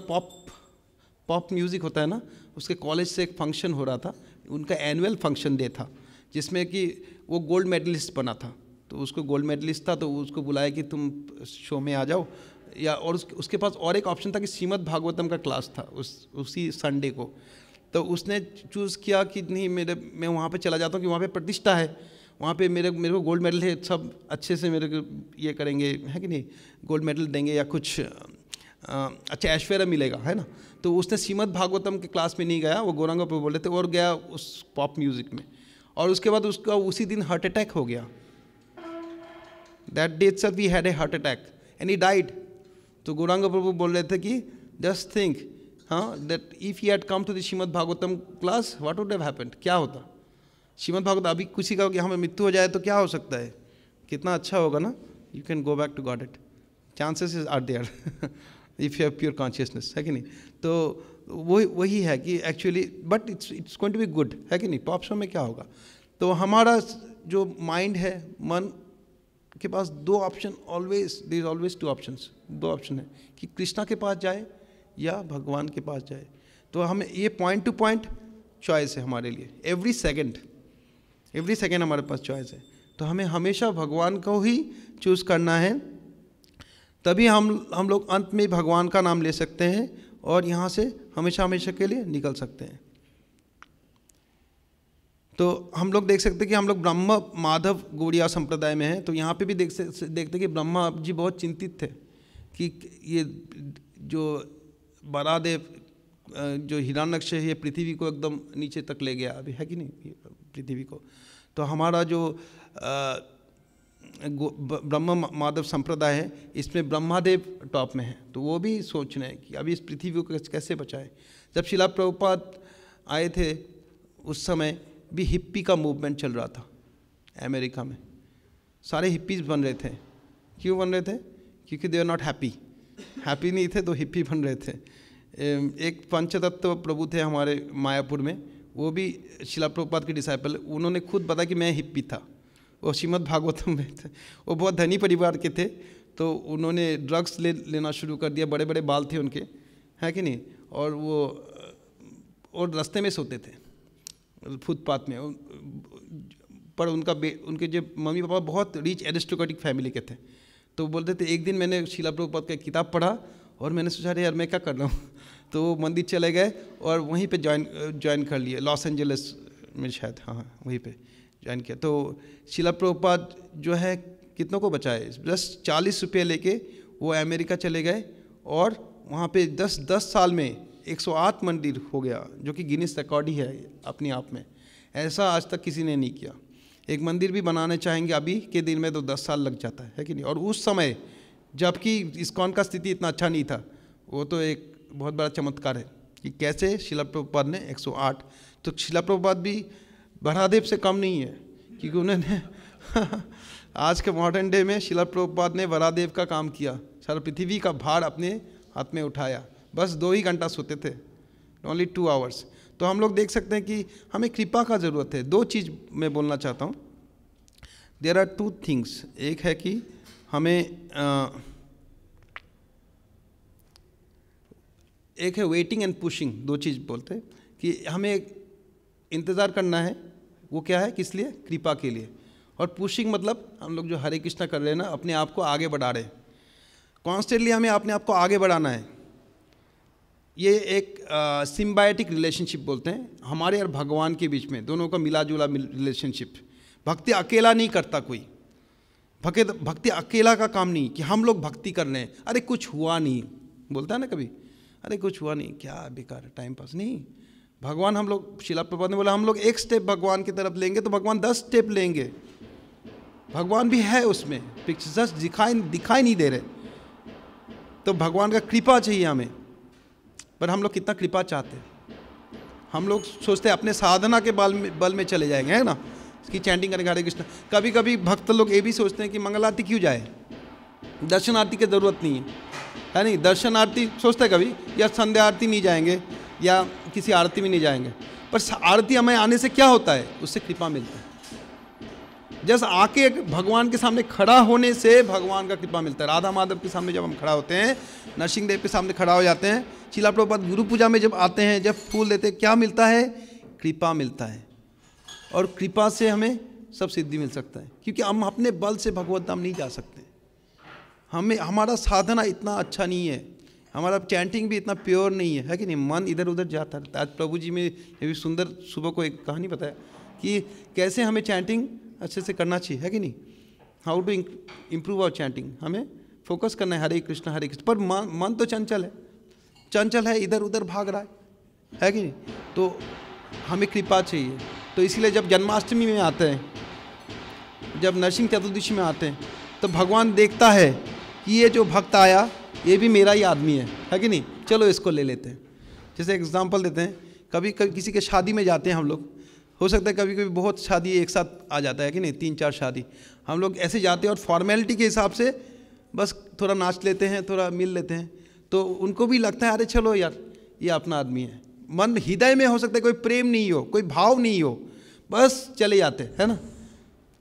Speaker 1: पॉप म्यूज़िक होता है ना, उसके कॉलेज से एक फंक्शन हो रहा था, उनका एनुअल फंक्शन डे था, जिसमें कि वो गोल्ड मेडलिस्ट बना था। तो उसको गोल्ड मेडलिस्ट था, तो उसको बुलाया कि तुम शो में आ जाओ, या और उसके पास और एक ऑप्शन था कि श्रीमद् भागवतम का क्लास था उसी संडे को। तो उसने चूज़ किया कि नहीं मैं वहाँ पे चला जाता हूँ कि वहाँ पे प्रतिष्ठा है, वहाँ पे मेरे को गोल्ड मेडल है, सब अच्छे से मेरे को ये करेंगे, है कि नहीं, गोल्ड मेडल देंगे या कुछ अच्छा ऐश्वर्य मिलेगा, है ना। तो उसने श्रीमद् भागवतम के क्लास में नहीं गया, वो गौरांग प्रभु बोल रहे थे, और गया उस पॉप म्यूज़िक में, और उसके बाद उसका उसी दिन हार्ट अटैक हो गया। That day itself he had a heart attack and he died। तो गौरांग प्रभु बोल रहे थे कि जस्ट थिंक, हाँ, that if he had come to the Shrimad Bhagavatam class what would have happened, क्या होता। श्रीमद् भागवत अभी किसी का यहाँ में मृत्यु हो जाए तो क्या हो सकता है, कितना अच्छा होगा ना, you can go back to godhead, chances are there if you have pure consciousness, है कि नहीं। तो वही है कि actually but it's going to be good, है कि नहीं। पॉप शो में क्या होगा, तो हमारा जो माइंड है, मन के पास दो option, there is always two options, दो ऑप्शन है कि कृष्णा के पास जाए या भगवान के पास जाए। तो हमें ये पॉइंट टू पॉइंट चॉइस है हमारे लिए, एवरी सेकंड हमारे पास चॉइस है। तो हमें हमेशा भगवान को ही चूज़ करना है, तभी हम लोग अंत में भगवान का नाम ले सकते हैं और यहाँ से हमेशा के लिए निकल सकते हैं। तो हम लोग देख सकते हैं कि हम लोग ब्रह्म माधव गौड़िया संप्रदाय में हैं। तो यहाँ पे भी देखते कि ब्रह्मा जी बहुत चिंतित थे कि ये जो बरादेव जो हिरण्यक्ष है, ये पृथ्वी को एकदम नीचे तक ले गया अभी, है कि नहीं, पृथ्वी को। तो हमारा जो ब्रह्म माधव संप्रदाय है, इसमें ब्रह्मादेव टॉप में है। तो वो भी सोच रहे हैं कि अभी इस पृथ्वी को कैसे बचाए। जब शिला प्रभुपाद आए थे उस समय भी हिप्पी का मूवमेंट चल रहा था अमेरिका में, सारे हिप्पीज बन रहे थे। क्यों बन रहे थे, क्योंकि दे आर नॉट हैप्पी नहीं थे, तो हिप्पी बन रहे थे। एक पंचतत्व प्रभु थे हमारे मायापुर में, वो भी शिला प्रभुपाद के डिसाइपल, उन्होंने खुद बताया कि मैं हिप्पी था, वो श्रीमद् भागवतम में थे। वो बहुत धनी परिवार के थे, तो उन्होंने ड्रग्स लेना शुरू कर दिया, बड़े बड़े बाल थे उनके, है कि नहीं, और रास्ते में सोते थे फुटपाथ में। पर उनके जो मम्मी पापा बहुत रिच एरिस्टोक्रेटिक फैमिली के थे। तो बोलते थे एक दिन मैंने शिला प्रभुपाद का किताब पढ़ा और मैंने सोचा अरे यार मैं क्या कर रहा हूँ, तो वो मंदिर चले गए और वहीं पे ज्वाइन कर लिए, लॉस एंजलिस में शायद, हाँ वहीं पे ज्वाइन किया। तो शिला प्रभुपाद जो है कितनों को बचाए, बस 40 रुपये लेके वो अमेरिका चले गए और वहाँ पे 10 साल में 108 मंदिर हो गया, जो कि गिनीज रिकॉर्ड ही है अपने आप में। ऐसा आज तक किसी ने नहीं किया। एक मंदिर भी बनाने चाहेंगे अभी के दिन में तो 10 साल लग जाता है कि नहीं। और उस समय जबकि इस्कॉन का स्थिति इतना अच्छा नहीं था, वो तो एक बहुत बड़ा चमत्कार है कि कैसे शिला प्रभुपाद ने 108। तो शिला प्रभुपाद भी बरादेव से कम नहीं है, क्योंकि उन्होंने आज के मॉडर्न डे में शिला प्रभुपाद ने बरादेव का काम किया, सारा पृथ्वी का भार अपने हाथ में उठाया। बस 2 ही घंटा सोते थे, ओनली 2 आवर्स। तो हम लोग देख सकते हैं कि हमें कृपा का ज़रूरत है। 2 चीज़ मैं बोलना चाहता हूँ, देयर आर 2 थिंग्स। एक है कि हमें एक है वेटिंग एंड पुशिंग, दो चीज़ बोलते हैं कि हमें इंतज़ार करना है, वो क्या है, किस लिए, कृपा के लिए। और पुशिंग मतलब हम लोग जो हरे कृष्णा कर रहे हैं ना, अपने आप को आगे बढ़ा रहे हैं, कॉन्स्टेंटली हमें अपने आप को आगे बढ़ाना है। ये एक सिम्बायोटिक रिलेशनशिप बोलते हैं हमारे और भगवान के बीच में, दोनों का मिला जुला रिलेशनशिप। भक्ति अकेला नहीं करता कोई, भक्ति अकेला का काम नहीं कि हम लोग भक्ति कर रहे हैं, अरे कुछ हुआ नहीं, बोलता है ना कभी, अरे कुछ हुआ नहीं, क्या बेकार टाइम पास, नहीं। भगवान, हम लोग, शिला प्रभुपाद ने बोला हम लोग एक स्टेप भगवान की तरफ लेंगे तो भगवान 10 स्टेप लेंगे। भगवान भी है उसमें, पिक्चर्स दिखाई नहीं दे रहे। तो भगवान का कृपा चाहिए हमें, पर हम लोग कितना कृपा चाहते हैं। हम लोग सोचते हैं अपने साधना के बल में चले जाएंगे, है ना, कि चैंटिंग करेंगे हरे कृष्ण। कभी कभी भक्त लोग ये भी सोचते हैं कि मंगल आरती क्यों जाए, दर्शन आरती की ज़रूरत नहीं है नहीं, दर्शन आरती सोचते हैं कभी, या संध्या आरती नहीं जाएंगे या किसी आरती में नहीं जाएंगे, पर आरती हमें आने से क्या होता है, उससे कृपा मिलता है। जैसे आके भगवान के सामने खड़ा होने से भगवान का कृपा मिलता है। राधा माधव के सामने जब हम खड़ा होते हैं, नरसिंह देव के सामने खड़ा हो जाते हैं, शिला प्रभुपाद गुरु पूजा में जब आते हैं, जब फूल देते हैं, क्या मिलता है, कृपा मिलता है। और कृपा से हमें सब सिद्धि मिल सकता है, क्योंकि हम अपने बल से भगवत धाम नहीं जा सकते। हमारा साधना इतना अच्छा नहीं है, हमारा चैंटिंग भी इतना प्योर नहीं है कि नहीं, मन इधर उधर जाता रहता है। आज प्रभु जी में ये भी सुंदर सुबह को एक कहानी बताया कि कैसे हमें चैंटिंग अच्छे से करना चाहिए, है कि नहीं, how to improve our chanting. हमें फोकस करना है हरे कृष्ण, पर मन तो चंचल है, इधर उधर भाग रहा है कि नहीं। तो हमें कृपा चाहिए। तो इसलिए जब जन्माष्टमी में आते हैं, जब नरसिंह चतुर्दशी में आते हैं, तो भगवान देखता है कि ये जो भक्त आया ये भी मेरा ही आदमी है कि नहीं, चलो इसको ले लेते हैं। जैसे एग्जांपल देते हैं, कभी किसी के शादी में जाते हैं हम लोग, हो सकता है कभी कभी बहुत शादी एक साथ आ जाता है कि नहीं, 3-4 शादी, हम लोग ऐसे जाते हैं और फॉर्मेलिटी के हिसाब से बस थोड़ा नाच लेते हैं, थोड़ा मिल लेते हैं, तो उनको भी लगता है अरे चलो यार ये अपना आदमी है। मन हृदय में हो सकता है कोई प्रेम नहीं हो, कोई भाव नहीं हो, बस चले जाते है ना।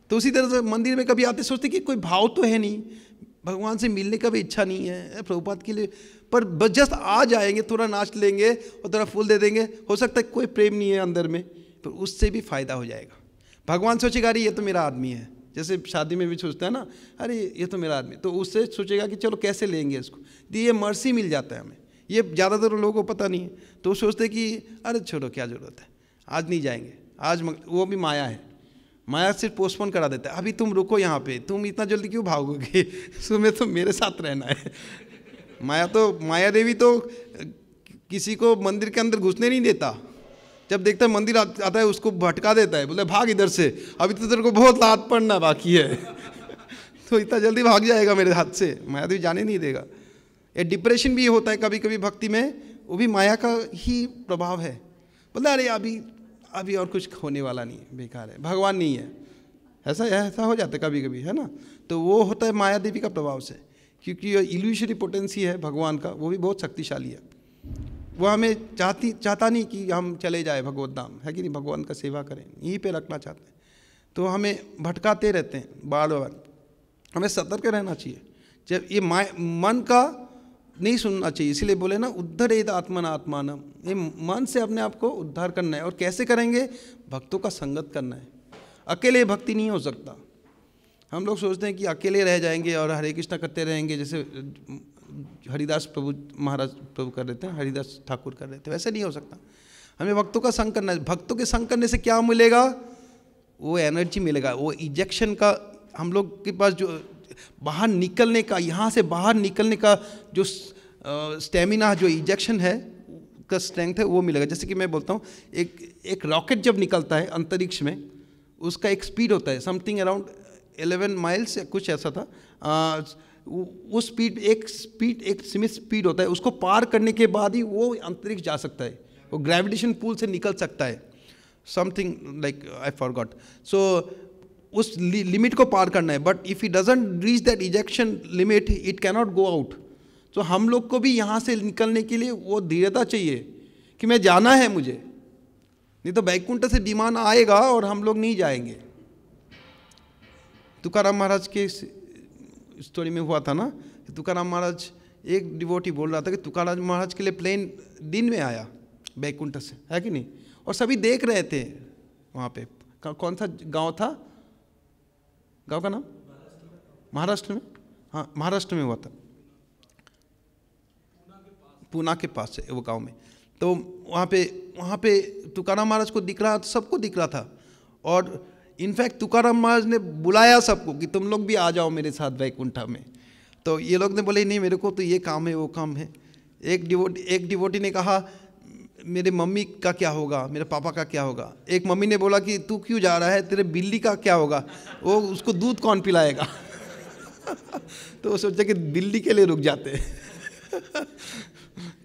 Speaker 1: तो उसी तरह से मंदिर में कभी आते सोचते कि कोई भाव तो है नहीं, भगवान से मिलने का भी इच्छा नहीं है प्रभुपाद के लिए, पर जस्ट आ जाएंगे, थोड़ा नाच लेंगे और थोड़ा फूल दे देंगे, हो सकता है कोई प्रेम नहीं है अंदर में, तो उससे भी फायदा हो जाएगा। भगवान सोचेगा अरे ये तो मेरा आदमी है, जैसे शादी में भी सोचता है ना, अरे ये तो मेरा आदमी, तो उससे सोचेगा कि चलो कैसे लेंगे इसको, तो ये मर्सी मिल जाता है हमें। ये ज़्यादातर लोगों को पता नहीं है, तो वो सोचते कि अरे छोड़ो क्या ज़रूरत है, आज नहीं जाएंगे, आज वो भी माया है, माया सिर्फ पोस्टपोन करा देता है, अभी तुम रुको यहाँ पे, तुम इतना जल्दी क्यों भागोगे, तुम्हें तो मेरे साथ रहना है। माया देवी तो किसी को मंदिर के अंदर घुसने नहीं देता, जब देखता है मंदिर आता है उसको भटका देता है, बोले भाग इधर से, अभी तो तेरे को बहुत लात पड़ना बाकी है। तो इतना जल्दी भाग जाएगा मेरे हाथ से, माया देवी जाने नहीं देगा। ये डिप्रेशन भी होता है कभी कभी भक्ति में, वो भी माया का ही प्रभाव है, बोलते अरे अभी और कुछ होने वाला नहीं है, बेकार है, भगवान नहीं है, ऐसा हो जाता है कभी कभी, है ना। तो वो होता है माया देवी का प्रभाव से, क्योंकि ये इल्यूशरी पोटेंसी है भगवान का, वो भी बहुत शक्तिशाली है। वो हमें चाहता नहीं कि हम चले जाए भगवत धाम, है कि नहीं, भगवान का सेवा करें, यहीं पे रखना चाहते हैं, तो हमें भटकाते रहते हैं बार बार। हमें सतर्क रहना चाहिए, जब ये मन का नहीं सुनना चाहिए। इसीलिए बोले ना, उद्धरेद आत्मन आत्मानम, ये मन से अपने आप को उद्धार करना है। और कैसे करेंगे, भक्तों का संगत करना है, अकेले भक्ति नहीं हो सकता। हम लोग सोचते हैं कि अकेले रह जाएंगे और हरे कृष्णा करते रहेंगे, जैसे हरिदास प्रभु महाराज प्रभु कर रहे थे, हरिदास ठाकुर कर रहे थे, वैसे नहीं हो सकता। हमें भक्तों का संग करना है। भक्तों के संग करने से क्या मिलेगा, वो एनर्जी मिलेगा, वो इजेक्शन का, हम लोग के पास जो बाहर निकलने का, यहाँ से बाहर निकलने का जो स्टेमिना, जो इजेक्शन है का स्ट्रेंथ है, वो मिलेगा। जैसे कि मैं बोलता हूँ, एक रॉकेट जब निकलता है अंतरिक्ष में, उसका एक स्पीड होता है समथिंग अराउंड 11 माइल्स या कुछ ऐसा था। वो स्पीड एक सीमित स्पीड होता है, उसको पार करने के बाद ही वो अंतरिक्ष जा सकता है, वो ग्रेविटेशन पुल से निकल सकता है, समथिंग लाइक आई फॉरगॉट। सो उस लिमिट को पार करना है, but if he doesn't reach that ejection limit, it cannot go out. तो हम लोग को भी यहाँ से निकलने के लिए वो धीरता चाहिए कि मैं जाना है मुझे, नहीं तो बैकुंठ से विमान आएगा और हम लोग नहीं जाएंगे। तुकाराम महाराज के स्टोरी में हुआ था ना, तुकाराम महाराज एक डिवोटी बोल रहा था कि तुकाराम महाराज के लिए प्लेन दिन में आया बैकुंठ से, है कि नहीं, और सभी देख रहे थे वहाँ पे। कौन सा गांव था, गांव का नाम? महाराष्ट्र में, हाँ महाराष्ट्र में हुआ था, पूना के पास है वो गांव में। तो वहाँ पे तुकाराम महाराज को दिख रहा, सबको दिख रहा था। और इनफैक्ट तुकाराम महाराज ने बुलाया सबको कि तुम लोग भी आ जाओ मेरे साथ वैकुंठा में। तो ये लोग ने बोले नहीं, मेरे को तो ये काम है वो काम है। एक डिवोटी ने कहा मेरे मम्मी का क्या होगा, मेरे पापा का क्या होगा। एक मम्मी ने बोला कि तू क्यों जा रहा है, तेरे बिल्ली का क्या होगा, वो उसको दूध कौन पिलाएगा। तो वो सोचा कि बिल्ली के लिए रुक जाते हैं।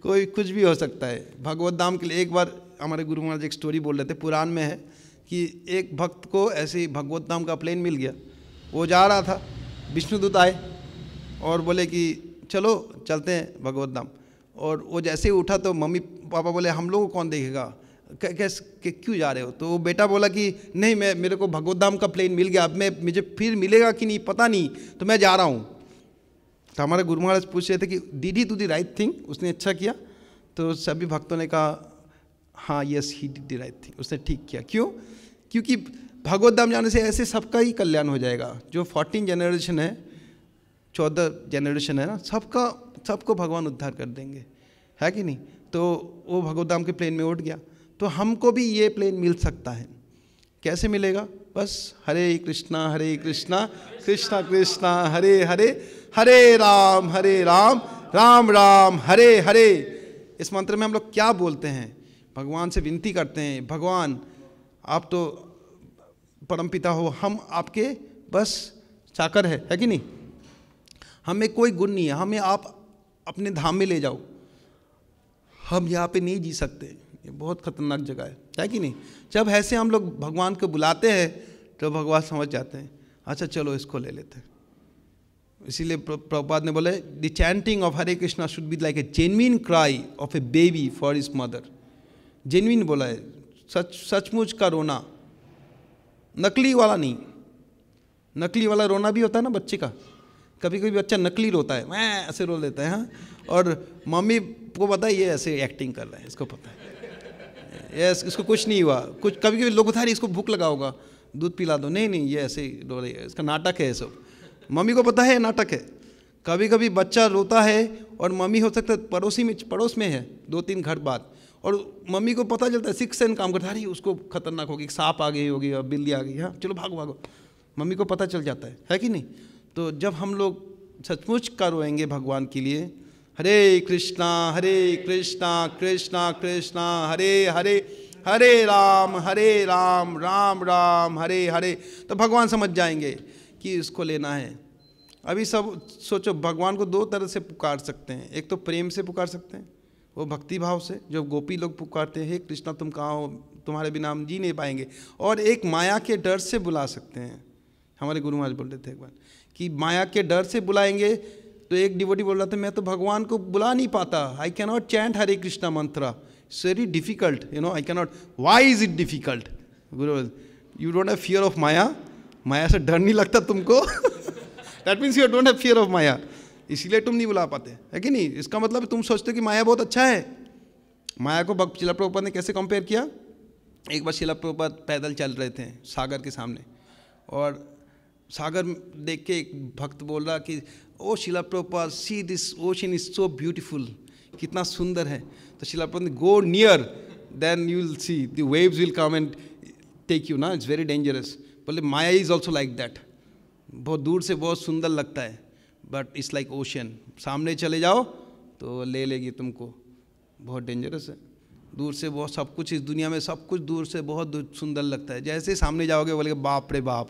Speaker 1: कोई कुछ भी हो सकता है भगवत धाम के लिए। एक बार हमारे गुरु महाराज एक स्टोरी बोल रहे थे, पुराण में है कि एक भक्त को ऐसे ही भगवत धाम का प्लेन मिल गया। वो जा रहा था, विष्णुदूत आए और बोले कि चलो चलते हैं भगवत धाम। और वो जैसे ही उठा तो मम्मी पापा बोले हम लोगों को कौन देखेगा, कैसे क्यों जा रहे हो। तो वो बेटा बोला कि नहीं, मेरे को भगवत धाम का प्लेन मिल गया, अब मुझे फिर मिलेगा कि नहीं पता नहीं, तो मैं जा रहा हूँ। तो हमारे गुरु महाराज पूछ रहे थे कि did he do the right thing, उसने अच्छा किया। तो सभी भक्तों ने कहा हाँ yes he did the right thing, उसने ठीक किया। क्यों? क्योंकि भगवत धाम जाने से ऐसे सबका ही कल्याण हो जाएगा। जो 14 जनरेशन है, 14 जनरेशन है ना, सबको भगवान उद्धार कर देंगे, है कि नहीं। तो वो भगवत धाम के प्लेन में उठ गया। तो हमको भी ये प्लेन मिल सकता है। कैसे मिलेगा? बस हरे कृष्णा कृष्णा कृष्णा हरे हरे, हरे राम राम राम हरे हरे। इस मंत्र में हम लोग क्या बोलते हैं? भगवान से विनती करते हैं, भगवान आप तो परमपिता हो, हम आपके बस चाकर है कि नहीं। हमें कोई गुण नहीं है, हमें आप अपने धाम में ले जाओ, हम यहाँ पे नहीं जी सकते, ये बहुत खतरनाक जगह है कि नहीं। जब ऐसे हम लोग भगवान को बुलाते हैं तो भगवान समझ जाते हैं, अच्छा चलो इसको ले लेते हैं। इसीलिए प्रभुपाद ने बोले the chanting of Hare Krishna should be like a genuine cry of A baby for his mother. Genuine बोला है, सचमुच का रोना, नकली वाला नहीं। नकली वाला रोना भी होता है ना बच्चे का, कभी कभी बच्चा नकली रोता है, मैं ऐसे रो लेता है, हाँ, और मम्मी को पता है ये ऐसे एक्टिंग कर रहा है, इसको पता है ये इसको कुछ नहीं हुआ। कुछ कभी कभी लोग बता रहे इसको भूख लगा होगा, दूध पिला दो, नहीं ये ऐसे ही रो रही है, इसका नाटक है ये सब। मम्मी को पता है नाटक है। कभी कभी बच्चा रोता है और मम्मी हो सकता है पड़ोस में है 2-3 घर बाद, और मम्मी को पता चलता है, 6 सेंस काम करता है, उसको खतरनाक होगी, सांप आ गई होगी, बिल्ली आ गई, हाँ चलो भागो, मम्मी को पता चल जाता है कि नहीं। तो जब हम लोग सचमुच का रोएंगे भगवान के लिए, हरे कृष्णा कृष्णा कृष्णा हरे हरे, हरे राम राम राम हरे हरे, तो भगवान समझ जाएंगे कि इसको लेना है। अभी सब सोचो, भगवान को 2 तरह से पुकार सकते हैं। एक तो प्रेम से पुकार सकते हैं, वो भक्ति भाव से, जो गोपी लोग पुकारते हैं, हे कृष्णा तुम कहाँ हो, तुम्हारे बिना हम जी नहीं पाएंगे। और एक माया के डर से बुला सकते हैं। हमारे गुरु महाराज बोल रहे थे एक बार कि माया के डर से बुलाएंगे। तो एक डिवोटी बोल रहा था, मैं तो भगवान को बुला नहीं पाता, I can not chant Hare Krishna mantra, it's very difficult, I can not. Why is it difficult? Guru, you don't have fear of maya, माया से डर नहीं लगता तुमको। That means you don't have fear of maya, इसीलिए तुम नहीं बुला पाते, है कि नहीं। इसका मतलब तुम सोचते हो कि माया बहुत अच्छा है। माया को शिला प्रभुपाद ने कैसे कंपेयर किया? एक बार शिला प्रभुपाद पैदल चल रहे थे सागर के सामने, और सागर देख के एक भक्त बोल रहा कि O Srila Prabhupada, see this ocean is so beautiful, कितना सुंदर है। तो शिला प्रभुपाद ने, go near then you will see the waves will come and take you ना, इट्स वेरी डेंजरस। बोले Maya is also like that, बहुत दूर से बहुत सुंदर लगता है, बट इट्स लाइक ओशन, सामने चले जाओ तो ले लेगी तुमको, बहुत डेंजरस है। दूर से बहुत सब कुछ, इस दुनिया में सब कुछ दूर से बहुत सुंदर लगता है, जैसे सामने जाओगे बोले बाप रे बाप,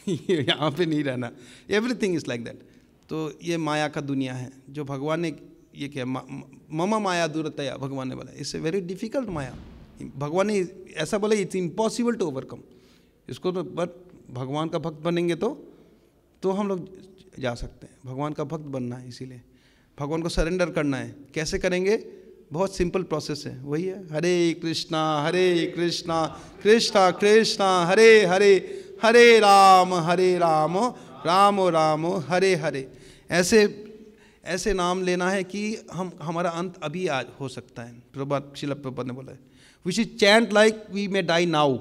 Speaker 1: यहाँ पे नहीं रहना, एवरीथिंग इज़ लाइक दैट। तो ये माया का दुनिया है, जो भगवान ने ये क्या ममा माया दूरतया, भगवान ने बोला इट्स ए वेरी डिफिकल्ट माया। भगवान ने ऐसा बोला इट्स इम्पॉसिबल टू ओवरकम इसको। तो बट भगवान का भक्त बनेंगे तो हम लोग जा सकते हैं। भगवान का भक्त बनना है, इसीलिए भगवान को सरेंडर करना है। कैसे करेंगे? बहुत सिंपल प्रोसेस है, वही है हरे कृष्णा कृष्णा कृष्णा हरे हरे, हरे राम राम राम हरे हरे। ऐसे नाम लेना है कि हमारा अंत अभी आज हो सकता है। प्रभुपाद श्रील प्रभुपाद ने बोला है, we should chant like we may die now,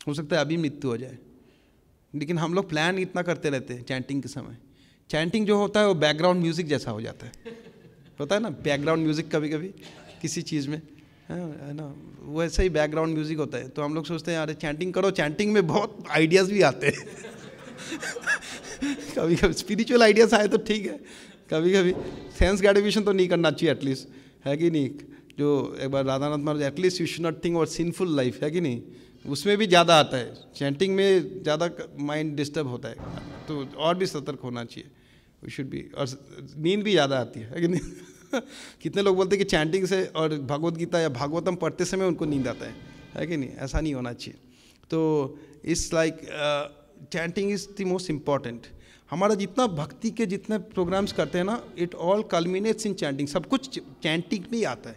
Speaker 1: हो सकता है अभी मृत्यु हो जाए। लेकिन हम लोग प्लान इतना करते रहते हैं चैंटिंग के समय। चैंटिंग जो होता है वो बैकग्राउंड म्यूजिक जैसा हो जाता है, होता है ना बैकग्राउंड म्यूजिक कभी कभी किसी चीज़ में, है ना, वैसे ही बैकग्राउंड म्यूजिक होता है। तो हम लोग सोचते हैं अरे चैंटिंग करो, चैंटिंग में बहुत आइडियाज़ भी आते हैं कभी कभी स्पिरिचुअल आइडियाज़ आए तो ठीक है, कभी कभी सेंस ग्रेटिफिकेशन तो नहीं करना चाहिए एटलीस्ट, है कि नहीं। जो एक बार Radhanath Maharaj, at least you should not think about sinful life, है कि नहीं, उसमें भी ज़्यादा आता है। चैंटिंग में ज़्यादा माइंड डिस्टर्ब होता है, तो और भी सतर्क होना चाहिए, वी शुड बी। और नींद भी ज़्यादा आती है कि नहीं कितने लोग बोलते हैं कि चैंटिंग से और भगवत गीता या भागवतम पढ़ते समय उनको नींद आता है कि नहीं, ऐसा नहीं होना चाहिए। तो it's like chanting is the most important. हमारा जितना भक्ति के जितने प्रोग्राम्स करते हैं ना, इट ऑल कल्मिनेट्स इन चैंटिंग। सब कुछ चैंटिंग में ही आता है।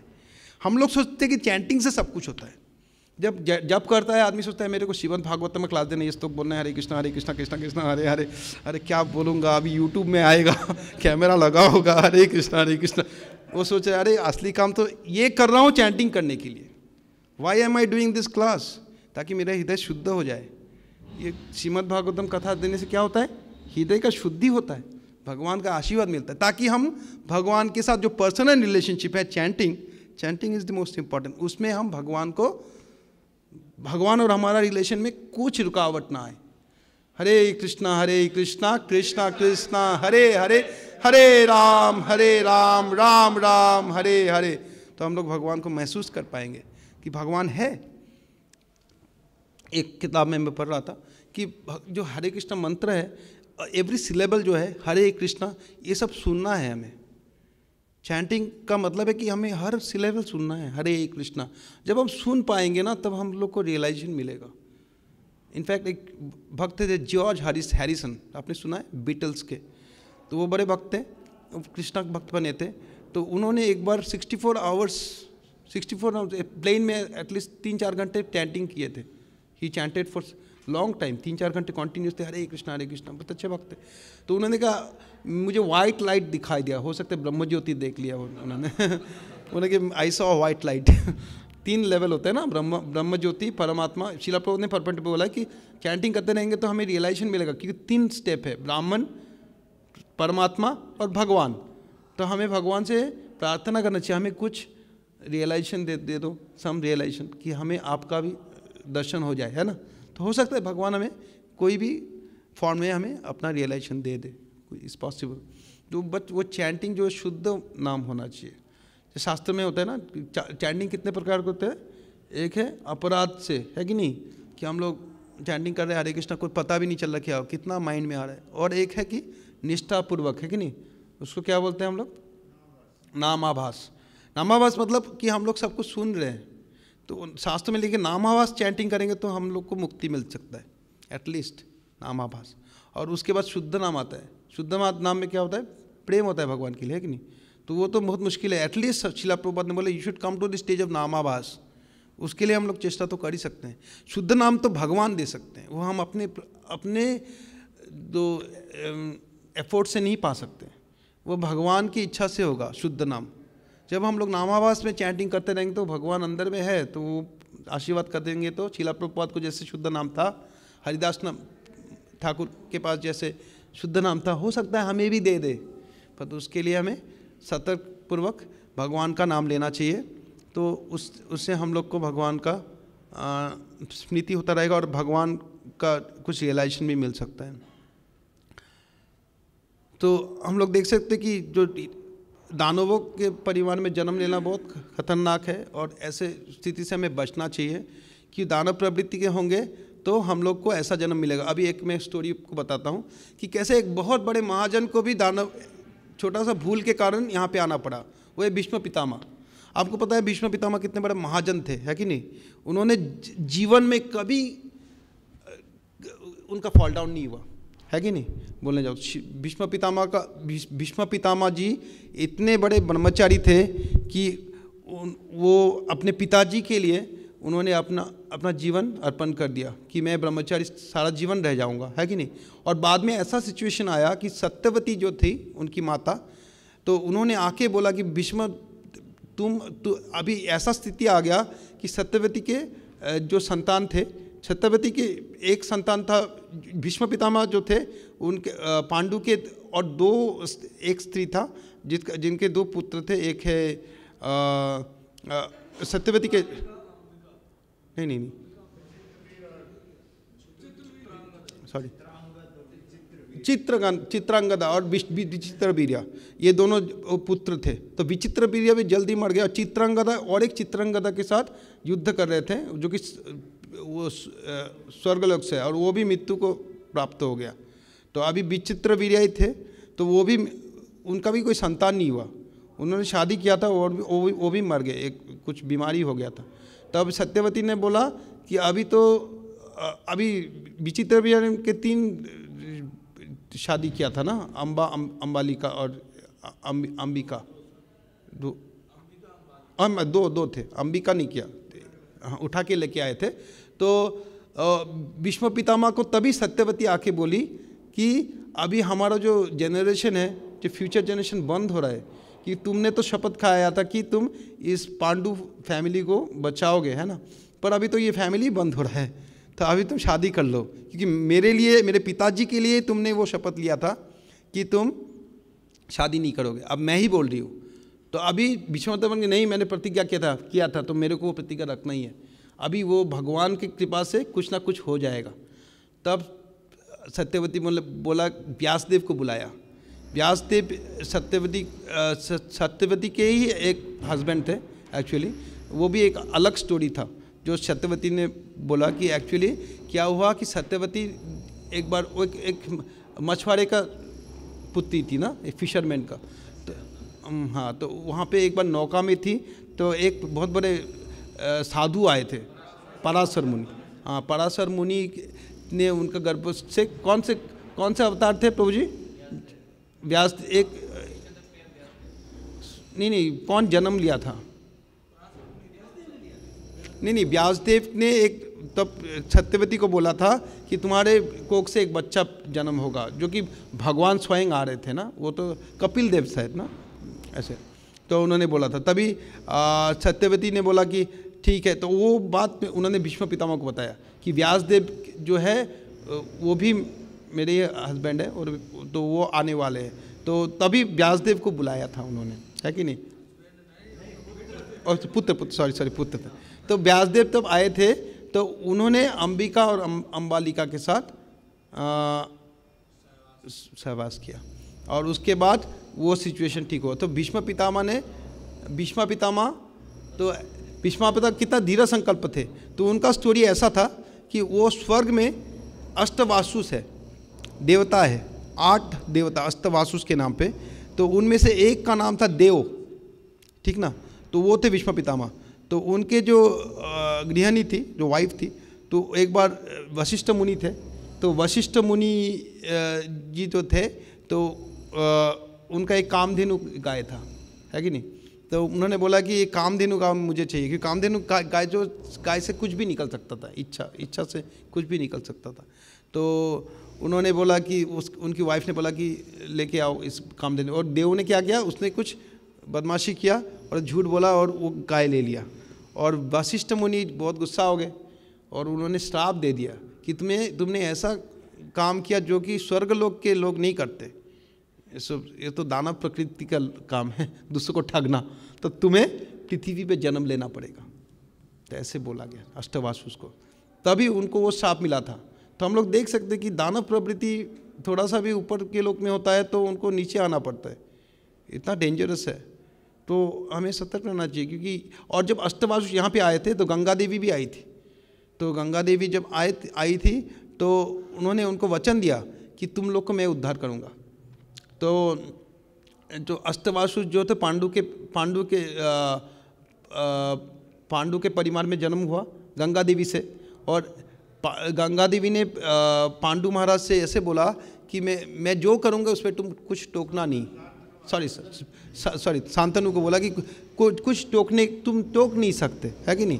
Speaker 1: हम लोग सोचते हैं कि चैंटिंग से सब कुछ होता है। जब करता है आदमी सोचता है मेरे को श्रीमद् भागवत में क्लास देना, ये तो बोलना है हरे कृष्णा कृष्णा कृष्णा हरे हरे। अरे क्या बोलूँगा, अभी यूट्यूब में आएगा कैमरा लगा होगा, हरे कृष्णा। वो सोचे अरे असली काम तो ये कर रहा हूँ चैंटिंग करने के लिए। Why am I doing this class, ताकि मेरा हृदय शुद्ध हो जाए। ये श्रीमद् भागवतम कथा देने से क्या होता है, हृदय का शुद्धि होता है, भगवान का आशीर्वाद मिलता है, ताकि हम भगवान के साथ जो पर्सनल रिलेशनशिप है, chanting is the most important. उसमें हम भगवान और हमारा रिलेशन में कुछ रुकावट ना आए। हरे कृष्णा कृष्णा कृष्णा हरे हरे, हरे राम राम राम हरे हरे। तो हम लोग भगवान को महसूस कर पाएंगे कि भगवान है। एक किताब में मैं पढ़ रहा था कि जो हरे कृष्णा मंत्र है, एवरी सिलेबल जो है हरे कृष्णा, ये सब सुनना है हमें। चैंटिंग का मतलब है कि हमें हर सिलेबल सुनना है, हरे कृष्णा। जब हम सुन पाएंगे ना, तब हम लोग को रियलाइजेशन मिलेगा। इनफैक्ट एक भक्त थे जॉर्ज हैरिसन, आपने सुना है, बीटल्स के। तो वो बड़े भक्त थे, कृष्णा भक्त बने थे। तो उन्होंने एक बार 64 आवर्स प्लेन में एटलीस्ट 3-4 घंटे चैंटिंग किए थे। ही चैंटेड फॉर लॉन्ग टाइम, 3-4 घंटे कॉन्टिन्यूस थे, हरे कृष्णा बहुत अच्छे भक्त थे। तो उन्होंने कहा मुझे वाइट लाइट दिखाई दिया, हो सकता है ब्रह्म ज्योति देख लिया उन्होंने उन्होंने कि I saw white light 3 level होते हैं ना, ब्रह्म ज्योति, परमात्मा। शिला प्रभुपाद ने परपेंट पे बोला कि चैंटिंग करते रहेंगे तो हमें रियलाइजेशन मिलेगा, क्योंकि 3 स्टेप है, ब्राह्मण, परमात्मा और भगवान। तो हमें भगवान से प्रार्थना करना चाहिए, हमें कुछ रियलाइजेशन दे दो, सम रियलाइजेशन, कि हमें आपका भी दर्शन हो जाए, है ना। तो हो सकता है भगवान हमें कोई भी फॉर्म में हमें अपना रियलाइजेशन दे दे, इज़ पॉसिबल। तो बट वो चैंटिंग जो शुद्ध नाम होना चाहिए। शास्त्र में होता है ना, चैंटिंग कितने प्रकार के होते हैं। एक है अपराध से, है कि नहीं, कि हम लोग चैंटिंग कर रहे हैं हरे कृष्णा, कोई पता भी नहीं चल रहा क्या कितना माइंड में आ रहा है। और एक है कि निष्ठापूर्वक, है कि नहीं, उसको क्या बोलते हैं हम लोग, नामाभास। नामाभास मतलब कि हम लोग सब कुछ सुन रहे हैं। तो शास्त्र में लिखे नामाभास चैंटिंग करेंगे तो हम लोग को मुक्ति मिल सकता है, एटलीस्ट नामाभास। और उसके बाद शुद्ध नाम आता है। शुद्ध नाम में क्या होता है, प्रेम होता है भगवान के लिए, है कि नहीं। तो वो तो बहुत मुश्किल है। एटलीस्ट शिला प्रभुपाद ने बोले you should come to the stage of namabhasa. उसके लिए हम लोग चेष्टा तो कर ही सकते हैं। शुद्ध नाम तो भगवान दे सकते हैं, वो हम अपने दो एफर्ट से नहीं पा सकते, वो भगवान की इच्छा से होगा शुद्ध नाम। जब हम लोग नामाभास में चैंटिंग करते रहेंगे तो भगवान अंदर में है, तो वो आशीर्वाद कर देंगे। तो शिला प्रभुपाद को जैसे शुद्ध नाम था, हरिदास ठाकुर के पास जैसे शुद्ध नाम था, हो सकता है हमें भी दे दे, पर उसके लिए हमें सतर्कपूर्वक भगवान का नाम लेना चाहिए। तो उससे हम लोग को भगवान का स्मृति होता रहेगा और भगवान का कुछ रियलाइजेशन भी मिल सकता है। तो हम लोग देख सकते हैं कि जो दानवों के परिवार में जन्म लेना बहुत खतरनाक है, और ऐसे स्थिति से हमें बचना चाहिए कि दानव प्रवृत्ति के होंगे तो हम लोग को ऐसा जन्म मिलेगा। अभी एक मैं स्टोरी को बताता हूँ कि कैसे एक बहुत बड़े महाजन को भी दानव छोटा सा भूल के कारण यहाँ पे आना पड़ा। वो है भीष्म पितामह। आपको पता है भीष्म पितामह कितने बड़े महाजन थे, है कि नहीं। उन्होंने जीवन में कभी उनका फॉल डाउन नहीं हुआ, है कि नहीं, बोलने जाओ। भीष्म पितामह जी इतने बड़े ब्रह्मचारी थे कि वो अपने पिताजी के लिए उन्होंने अपना जीवन अर्पण कर दिया कि मैं ब्रह्मचारी सारा जीवन रह जाऊंगा, है कि नहीं। और बाद में ऐसा सिचुएशन आया कि सत्यवती जो थी उनकी माता, तो उन्होंने आके बोला कि भीष्म तू अभी ऐसा स्थिति आ गया कि सत्यवती के जो संतान थे, सत्यवती के एक संतान था भीष्म पितामह जो थे उनके पांडु के, और एक स्त्री था जिनके 2 पुत्र थे। एक है सत्यवती के नहीं सॉरी चित्रांगदा और विचित्रवीर्य, ये दोनों पुत्र थे। तो विचित्रवीर्य भी जल्दी मर गया, और चित्रांगदा और एक चित्रांगदा के साथ युद्ध कर रहे थे जो कि वो स्वर्गलोक से, और वो भी मृत्यु को प्राप्त हो गया। तो अभी विचित्रवीर्य ही थे, तो उनका भी कोई संतान नहीं हुआ। उन्होंने शादी किया था और वो भी मर गए, कुछ बीमारी हो गया था। तब सत्यवती ने बोला कि अभी विचित्रवीर्य के 3 शादी किया था ना, अंबालिका और अंबिका, 2 थे, अंबिका नहीं किया, हाँ उठा के लेके आए थे। तो भीष्म पितामह को तभी सत्यवती आके बोली कि अभी हमारा जो जनरेशन है, जो फ्यूचर जनरेशन बंद हो रहा है, कि तुमने तो शपथ खाया था कि तुम इस पांडु फैमिली को बचाओगे, है ना, पर अभी तो ये फैमिली बंद हो रहा है, तो अभी तुम शादी कर लो, क्योंकि मेरे लिए, मेरे पिताजी के लिए तुमने वो शपथ लिया था कि तुम शादी नहीं करोगे, अब मैं ही बोल रही हूँ। तो अभी भीष्म पितामह नहीं, मैंने प्रतिज्ञा किया था तो मेरे को वो प्रतिज्ञा रखना ही है। अभी वो भगवान की कृपा से कुछ ना कुछ हो जाएगा। तब सत्यवती बोला, व्यासदेव को बुलाया। व्यासदेव सत्यवती के ही एक हस्बैंड थे एक्चुअली, वो भी एक अलग स्टोरी था जो सत्यवती ने बोला कि एक्चुअली क्या हुआ कि सत्यवती एक बार एक मछुआरे का पुत्री थी ना, एक फिशरमैन का, तो हाँ, तो वहाँ पे एक बार नौका में थी, तो एक बहुत बड़े साधु आए थे, पराशर मुनि। हाँ, पराशर मुनि ने उनका गर्भ से कौन से अवतार थे प्रभु जी? व्यास नहीं, कौन जन्म लिया था? नहीं, व्यासदेव ने एक तब सत्यवती को बोला था कि तुम्हारे कोख से एक बच्चा जन्म होगा, जो कि भगवान स्वयं आ रहे थे ना, वो तो कपिल देव शायद ना, ऐसे। तो उन्होंने बोला था, तभी सत्यवती ने बोला कि ठीक है। तो वो बात में उन्होंने भीष्म पितामह को बताया कि व्यासदेव जो है वो भी मेरे हस्बैंड है, और तो वो आने वाले हैं। तो तभी व्यासदेव को बुलाया था उन्होंने, है कि नहीं? और पुत्र थे। तो व्यासदेव तब आए थे, तो उन्होंने अंबिका और अंबालिका के साथ सहवास किया, और उसके बाद वो सिचुएशन ठीक हुआ। तो भीष्म पिता कितना धीरा संकल्प थे। तो उनका स्टोरी ऐसा था कि वो स्वर्ग में अष्टवासुस है, देवता है, 8 देवता अष्टवासुस के नाम पे। तो उनमें से एक का नाम था देव, ठीक ना, तो वो थे भीष्म पितामह। तो उनके जो गृहिणी थी, जो वाइफ थी, तो एक बार वशिष्ठ मुनि थे। तो वशिष्ठ मुनि जी जो थे, तो उनका एक कामधेनु गाय था, है कि नहीं? तो उन्होंने बोला कि ये कामधेनु गाय मुझे चाहिए, क्योंकि कामधेनु गाय से कुछ भी निकल सकता था, इच्छा से कुछ भी निकल सकता था। तो उन्होंने बोला कि उनकी वाइफ ने बोला कि लेके आओ इस कामधेनु, और देव ने क्या किया, उसने कुछ बदमाशी किया और झूठ बोला और वो गाय ले लिया। और वशिष्ठ मुनि बहुत गुस्सा हो गए और उन्होंने श्राप दे दिया कि तुमने ऐसा काम किया जो कि स्वर्गलोक के लोग नहीं करते, ये तो दानव प्रकृति का काम है, दूसरों को ठगना, तो तुम्हें पृथ्वी पे जन्म लेना पड़ेगा। तो ऐसे बोला गया अष्टवासुस को, तभी उनको वो श्राप मिला था। तो हम लोग देख सकते हैं कि दानव प्रवृत्ति थोड़ा सा भी ऊपर के लोक में होता है तो उनको नीचे आना पड़ता है, इतना डेंजरस है। तो हमें सतर्क रहना चाहिए, क्योंकि और जब अष्टवासुस यहाँ पे आए थे तो गंगा देवी भी आई थी। तो गंगा देवी जब आई थी तो उन्होंने उनको वचन दिया कि तुम लोग को मैं उद्धार करूँगा। तो जो अष्टवासुस जो थे पांडु के परिवार में जन्म हुआ गंगा देवी से, और गंगा देवी ने पांडु महाराज से ऐसे बोला कि मैं जो करूँगा उस पर तुम कुछ टोकना नहीं। सॉरी शांतनु को बोला कि कुछ तुम टोक नहीं सकते, है कि नहीं?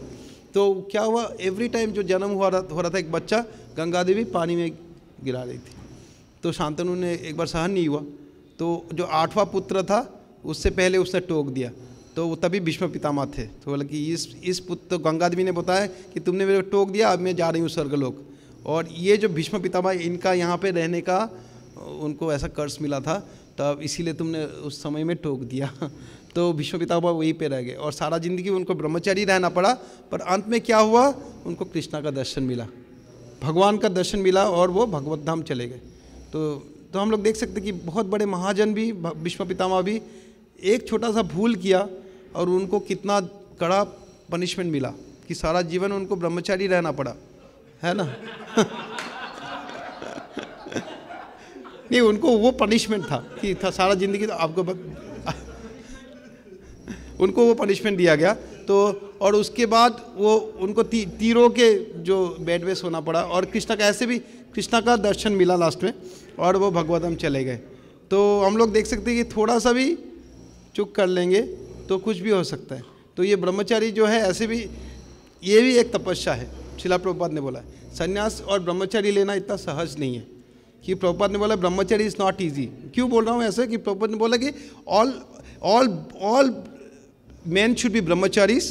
Speaker 1: तो क्या हुआ, एवरी टाइम जो जन्म हो रहा था एक बच्चा, गंगा देवी पानी में गिरा रही थी। तो शांतनु ने एक बार सहन नहीं हुआ, तो जो 8वां पुत्र था उससे पहले उसने टोक दिया। तो वो तभी भीष्म पितामह थे। तो बोला कि इस पुत्र तो गंगादेवी ने बताया कि तुमने मेरे को टोक दिया, अब मैं जा रही हूँ स्वर्गलोक। और ये जो भीष्म पितामह, इनका यहाँ पे रहने का उनको ऐसा कर्ज मिला था, तब इसीलिए तुमने उस समय में टोक दिया। तो भीष्म पितामह वहीं पे रह गए और सारा ज़िंदगी उनको ब्रह्मचारी रहना पड़ा। पर अंत में क्या हुआ, उनको कृष्णा का दर्शन मिला, भगवान का दर्शन मिला और वो भगवत धाम चले गए। तो हम लोग देख सकते हैं कि बहुत बड़े महाजन भी, भीष्म पितामह भी, एक छोटा सा भूल किया और उनको कितना कड़ा पनिशमेंट मिला कि सारा जीवन उनको ब्रह्मचारी रहना पड़ा, है ना। नहीं, उनको वो पनिशमेंट था कि सारा जिंदगी तो आपको उनको वो पनिशमेंट दिया गया। तो और उसके बाद वो उनको तीरों के जो बेड में सोना पड़ा और कृष्णा का ऐसे भी कृष्णा का दर्शन मिला लास्ट में और वो भगवतम चले गए। तो हम लोग देख सकते हैं कि थोड़ा सा भी चूक कर लेंगे तो कुछ भी हो सकता है। तो ये ब्रह्मचारी जो है ऐसे भी, ये भी एक तपस्या है। शिला प्रभुपाद ने बोला है संन्यास और ब्रह्मचारी लेना इतना सहज नहीं है, कि प्रभुपाद ने बोला ब्रह्मचारी इज़ नॉट ईजी। क्यों बोल रहा हूँ ऐसे, कि प्रभुपाद ने बोला कि all men should be brahmacharis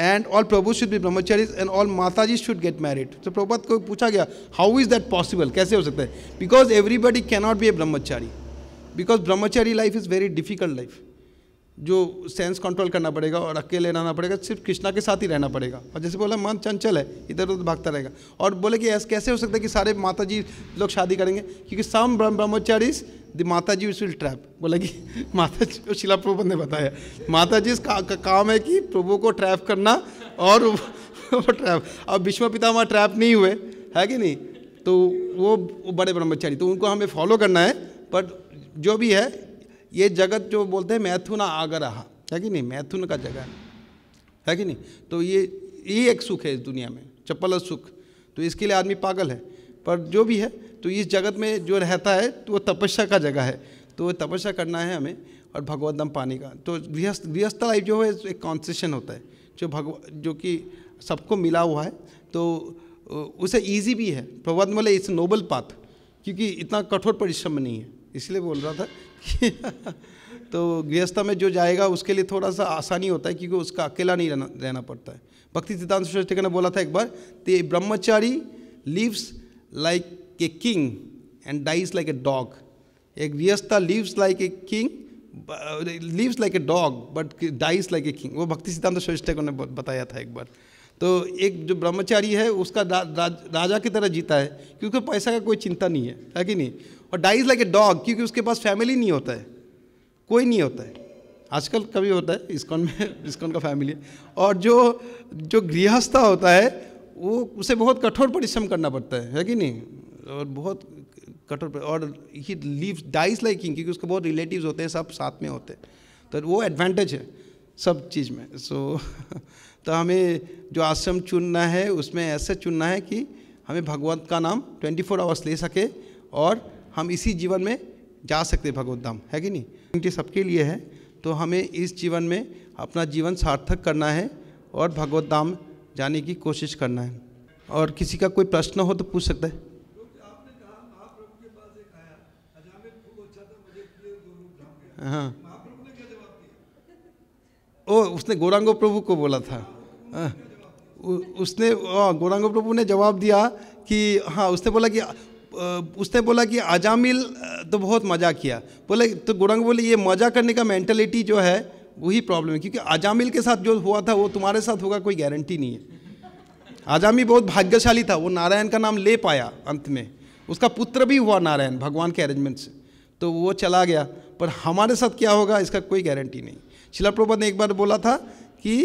Speaker 1: and all prabhus should be brahmacharis and all mataji should get married. तो प्रभुपाद को पूछा गया how is that possible, कैसे हो सकता है? Because everybody cannot be a brahmachari, because brahmachari life is very difficult life, जो सेंस कंट्रोल करना पड़ेगा और अकेले रहना पड़ेगा, सिर्फ कृष्णा के साथ ही रहना पड़ेगा। और जैसे बोला मन चंचल है, इधर उधर भागता रहेगा। और बोले कि ऐसे कैसे हो सकता है कि सारे माताजी लोग शादी करेंगे, क्योंकि सम ब्रह्मचारीज द माताजी विल ट्रैप। बोला कि माताजी, शिला प्रभुपाद ने बताया माताजी का काम है कि प्रभु को ट्रैप करना और वो ट्रैप। अब भीष्म पितामह ट्रैप नहीं हुए, है कि नहीं, तो वो बड़े ब्रह्मचारी, तो उनको हमें फॉलो करना है। पर जो भी है, ये जगत जो बोलते हैं मैथुन आगरहा, है कि नहीं, मैथुन का जगह है कि नहीं। तो ये एक सुख है इस दुनिया में, चपल सुख, तो इसके लिए आदमी पागल है। पर जो भी है, तो इस जगत में जो रहता है तो वो तपस्या का जगह है, तो तपस्या करना है हमें और भगवत धाम पाने का। तो गृहस्थ लाइफ जो है एक कॉन्सेशन होता है जो कि सबको मिला हुआ है, तो उसे ईजी भी है। प्रभुपाद बोले इट्स नोबल पाथ, क्योंकि इतना कठोर परिश्रम नहीं है, इसलिए बोल रहा था कि तो गृहस्थ में जो जाएगा उसके लिए थोड़ा सा आसानी होता है, क्योंकि उसका अकेला नहीं रहना पड़ता है। भक्ति सिद्धांत सरस्वती ने बोला था एक बार, the brahmachari lives like a king and dies like a dog. एक grihastha lives like a king, lives like a dog but dies like a king. वो भक्ति सिद्धांत सरस्वती ने बताया था एक बार। तो एक जो ब्रह्मचारी है उसका राजा की तरह जीता है, क्योंकि पैसा का कोई चिंता नहीं है कि नहीं। और डाइज लाइक ए डॉग, क्योंकि उसके पास फैमिली नहीं होता है, कोई नहीं होता है। आजकल कभी होता है इस्कॉन में, इस्कॉन का फैमिली है। और जो गृहस्थ होता है वो उसे बहुत कठोर परिश्रम करना पड़ता है कि नहीं, और बहुत कठोर। और he lives dies like king, क्योंकि उसके बहुत रिलेटिव्स होते हैं, सब साथ में होते हैं, तो वो एडवांटेज है सब चीज़ में। तो हमें जो आश्रम चुनना है उसमें ऐसे चुनना है कि हमें भगवत का नाम 24 आवर्स ले सके और हम इसी जीवन में जा सकते भगवत धाम, है कि नहीं। क्योंकि सबके लिए है, तो हमें इस जीवन में अपना जीवन सार्थक करना है और भगवत धाम जाने की कोशिश करना है। और किसी का कोई प्रश्न हो तो पूछ सकता है। हाँ, ओ उसने गौरांगो प्रभु को बोला था। उसने गौरांगो प्रभु ने जवाब दिया कि हाँ, उसने बोला कि अजामिल तो बहुत मज़ा किया। बोले तो गौरांग बोले ये मज़ा करने का मेंटलिटी जो है वही प्रॉब्लम है, क्योंकि अजामिल के साथ जो हुआ था वो तुम्हारे साथ होगा कोई गारंटी नहीं है। अजामिल बहुत भाग्यशाली था, वो नारायण का नाम ले पाया अंत में, उसका पुत्र भी हुआ नारायण भगवान के अरेंजमेंट से, तो वो चला गया। पर हमारे साथ क्या होगा इसका कोई गारंटी नहीं। शिला प्रभुपाद ने एक बार बोला था कि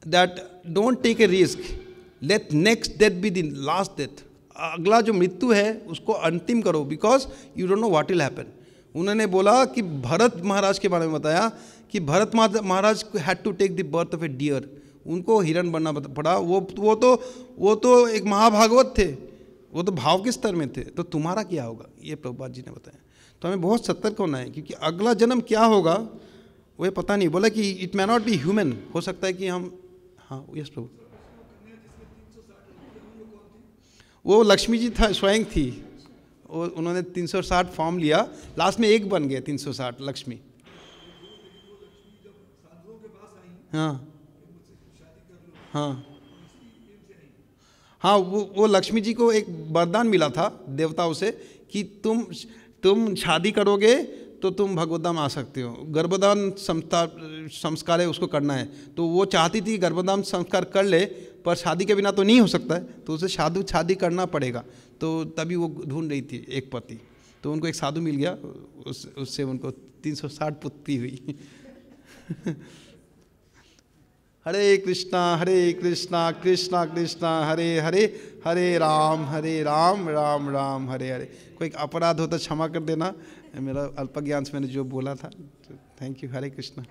Speaker 1: that don't take a risk, let next death be the last death. अगला जो मृत्यु है उसको अंतिम करो, because you don't know what will happen. उन्होंने बोला कि भरत महाराज के बारे में बताया कि Bharat Maharaj had to take the birth of a deer, उनको हिरण बनना पड़ा। वो तो एक महाभागवत थे, वो तो भाव के स्तर में थे, तो तुम्हारा क्या होगा, ये प्रभुपाद जी ने बताया। तो हमें बहुत सतर्क होना है, क्योंकि अगला जन्म क्या होगा वो पता नहीं। बोला कि it may not be human, हो सकता है कि हम, हाँ यस प्रभु, वो लक्ष्मी जी था, स्वयं थी, उन्होंने 360 फॉर्म लिया, लास्ट में एक बन गए 360 लक्ष्मी। हाँ हाँ हाँ, वो लक्ष्मी जी को एक वरदान मिला था देवताओं से कि तुम शादी करोगे तो तुम भगवद्धाम आ सकते हो। गर्भधान संस्कार है, उसको करना है। तो वो चाहती थी गर्भधान संस्कार कर ले, पर शादी के बिना तो नहीं हो सकता है, तो उसे शादी करना पड़ेगा। तो तभी वो ढूंढ रही थी एक पति, तो उनको एक साधु मिल गया, उससे उनको 360 पुत्री हुई। हरे कृष्णा कृष्णा कृष्णा हरे हरे, हरे राम राम राम हरे हरे। कोई अपराध हो तो क्षमा कर देना, मेरा अल्प ज्ञान से मैंने जो बोला था। Thank you. हरे कृष्णा।